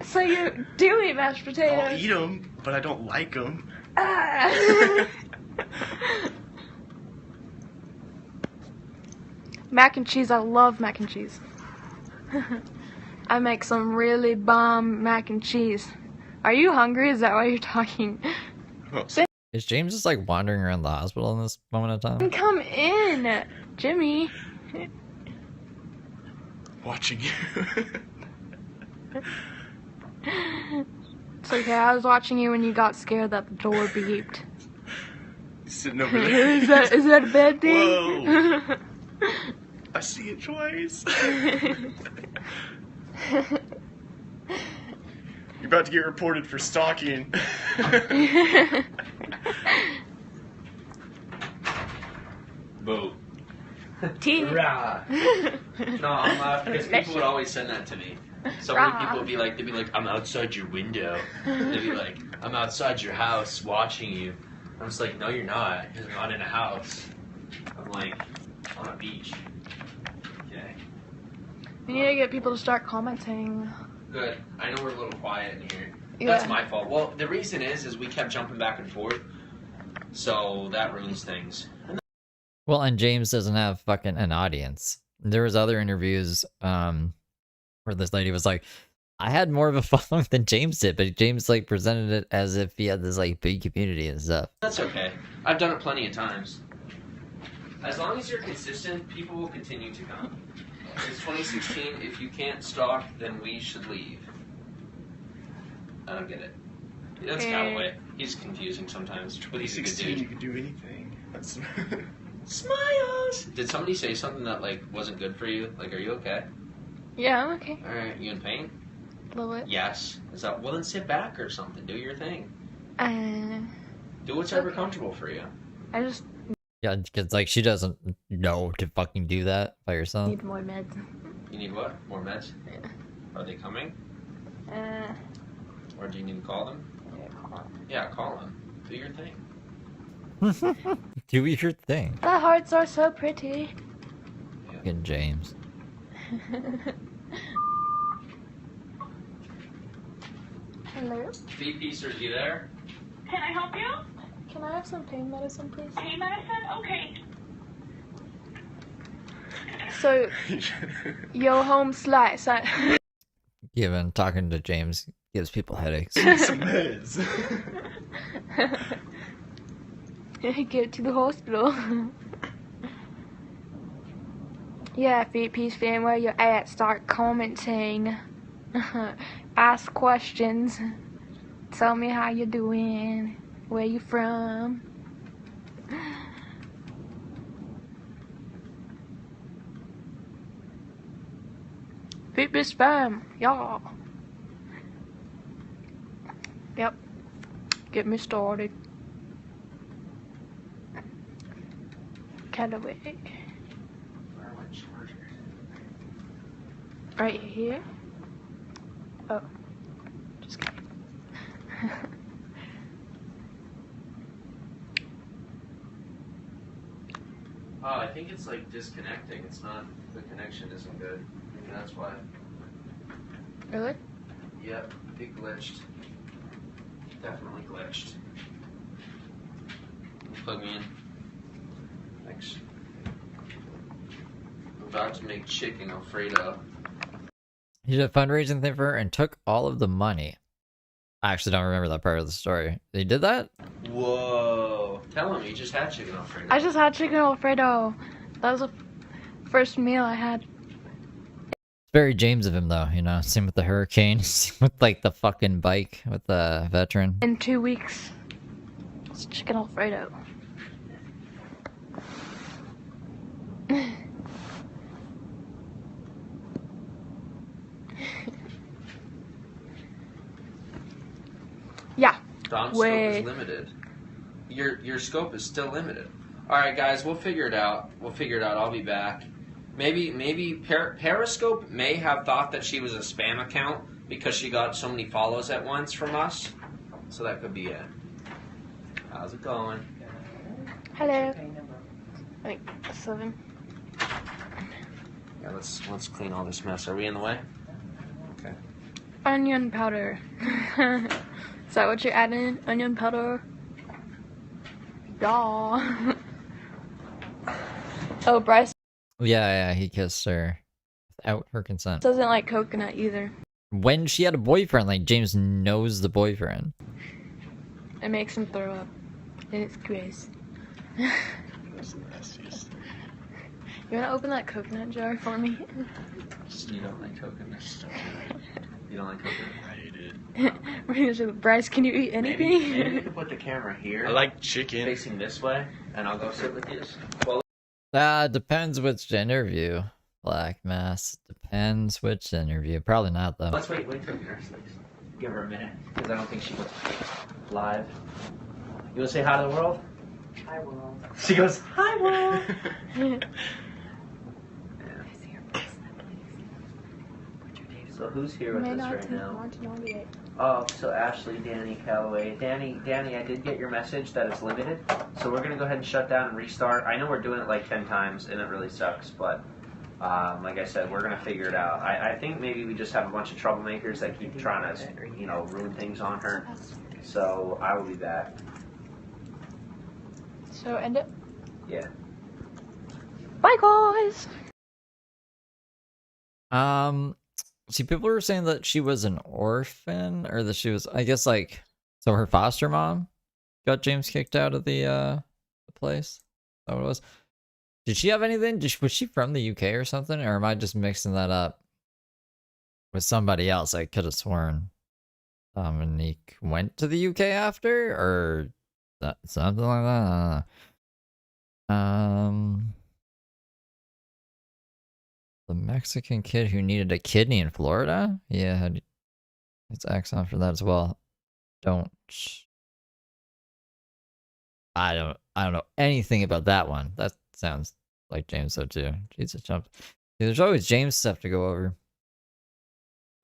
So you do eat mashed potatoes? I'll eat them, but I don't like them. Ah. Mac and cheese, I love mac and cheese. I make some really bomb mac and cheese. Are you hungry? Is that why you're talking? Is James just like wandering around the hospital in this moment of time? Come in, Jimmy. Watching you. It's okay, I was watching you when you got scared that the door beeped. Sitting over there. Is that a bad thing? Whoa. I see it twice. You're about to get reported for stalking. Boo. Tea. Rah. No, I'm laughing because people would always send that to me. So many people would be like, they'd be like, I'm outside your window. They'd be like, I'm outside your house watching you. I'm just like, no, you're not. You're not in a house. I'm like, on a beach. Okay. You need to get people to start commenting. Good. I know we're a little quiet in here. Yeah. That's my fault. Well, the reason is we kept jumping back and forth. So that ruins things. Well, and James doesn't have fucking an audience. There was other interviews where this lady was like, I had more of a following than James did, but James like presented it as if he had this like big community and stuff. That's okay. I've done it plenty of times. As long as you're consistent, people will continue to come. It's 2016. If you can't stalk, then we should leave. I don't get it. That's Callaway. He's confusing sometimes, but he's a good dude. You can do anything. That's... Smiles! Did somebody say something that, like, wasn't good for you? Like, are you okay? Yeah, I'm okay. Alright, you in pain? A little bit. Yes. Is that, well then sit back or something. Do your thing. Do what's ever comfortable for you. I just Yeah, because like she doesn't know to fucking do that by herself. need more meds. You need what? More meds? Yeah. Are they coming? Or do you need to call them? Yeah, call them. Do your thing. Do your thing. The hearts are so pretty. Fucking James. Hello? VP, are you there? Can I help you? Can I have some pain medicine, please? Pain medicine? Okay. So, your home slice. Talking to James gives people headaches. Some meds. Get to the hospital. Yeah, VP's fan, where you're at, start commenting. Ask questions. Tell me how you're doing. Where you from? VP spam, y'all. Yep. Get me started. Callaway. Right here. Oh, just kidding. Oh, I think it's like disconnecting. It's not, the connection isn't good. Maybe that's why. Really? Yep, it glitched. Definitely glitched. Plug me in. Thanks. I'm about to make chicken Alfredo. He did a fundraising thing for her and took all of the money. I actually don't remember that part of the story. He did that? Whoa. Tell him you just had chicken Alfredo. I just had chicken Alfredo. That was the first meal I had. It's very James of him, though, you know? Same with the hurricane, same with, like, the fucking bike with the veteran. In 2 weeks. It's chicken Alfredo. Yeah. Dom's scope is limited. Your scope is still limited. Alright guys, we'll figure it out. I'll be back. Maybe Periscope may have thought that she was a spam account because she got so many follows at once from us. So that could be it. How's it going? Hello. Wait, 7. Yeah, let's clean all this mess. Are we in the way? Okay. Onion powder. Is that what you're adding? Onion powder? Yeah. Oh, Bryce Yeah, he kissed her without her consent. doesn't like coconut either. When she had a boyfriend, like, James knows the boyfriend. It makes him throw up. And it's gross. That's the nastiest. You wanna open that coconut jar for me? You don't like coconut. You don't like coconut? I hate it. Bryce, can you eat anything? Maybe we can put the camera here. I like chicken. Facing this way, and I'll go sit with you. Well, Depends which interview. Black Mass. Depends which interview. Probably not, though. let's wait till the nurse leaves. Give her a minute, because I don't think she goes live. You want to say hi to the world? Hi, world. She goes, hi, world. So who's here with us right now? Oh, so Ashley, Danny, Calloway. Danny, I did get your message that it's limited. So we're going to go ahead and shut down and restart. I know we're doing it like 10 times, and it really sucks, but like I said, we're going to figure it out. I think maybe we just have a bunch of troublemakers that keep trying to, ruin things on her. So I will be back. So end it? Yeah. Bye, guys! See, people were saying that she was an orphan, or that she was, I guess, like, so her foster mom got James kicked out of the place. Is that what it was? Did she have anything? Was she from the UK or something? Or am I just mixing that up with somebody else? I could have sworn Dominique went to the UK after, or something like that. I don't know. The Mexican kid who needed a kidney in Florida? Yeah, it's Axon for that as well. I don't know anything about that one. That sounds like James so too. Jesus jump. There's always James stuff to go over.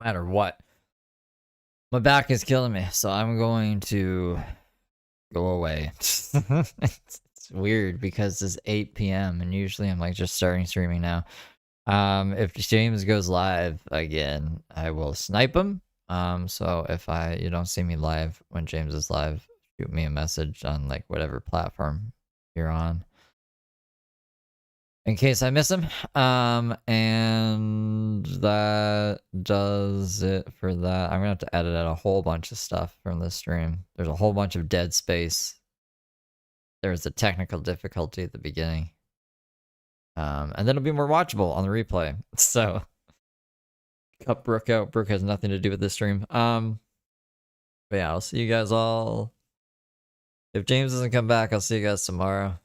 No matter what. My back is killing me, so I'm going to go away. It's weird because it's 8 p.m. and usually I'm like just starting streaming now. If James goes live again, I will snipe him. So if you don't see me live when James is live, shoot me a message on like whatever platform you're on, in case I miss him. And that does it for that. I'm gonna have to edit out a whole bunch of stuff from this stream. There's a whole bunch of dead space. There's a technical difficulty at the beginning. And then it'll be more watchable on the replay. So cut Brooke out. Brooke has nothing to do with this stream. But yeah, I'll see you guys all. If James doesn't come back, I'll see you guys tomorrow.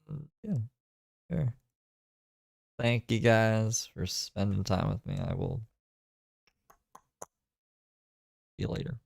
And yeah, sure. Thank you guys for spending time with me. I will see you later.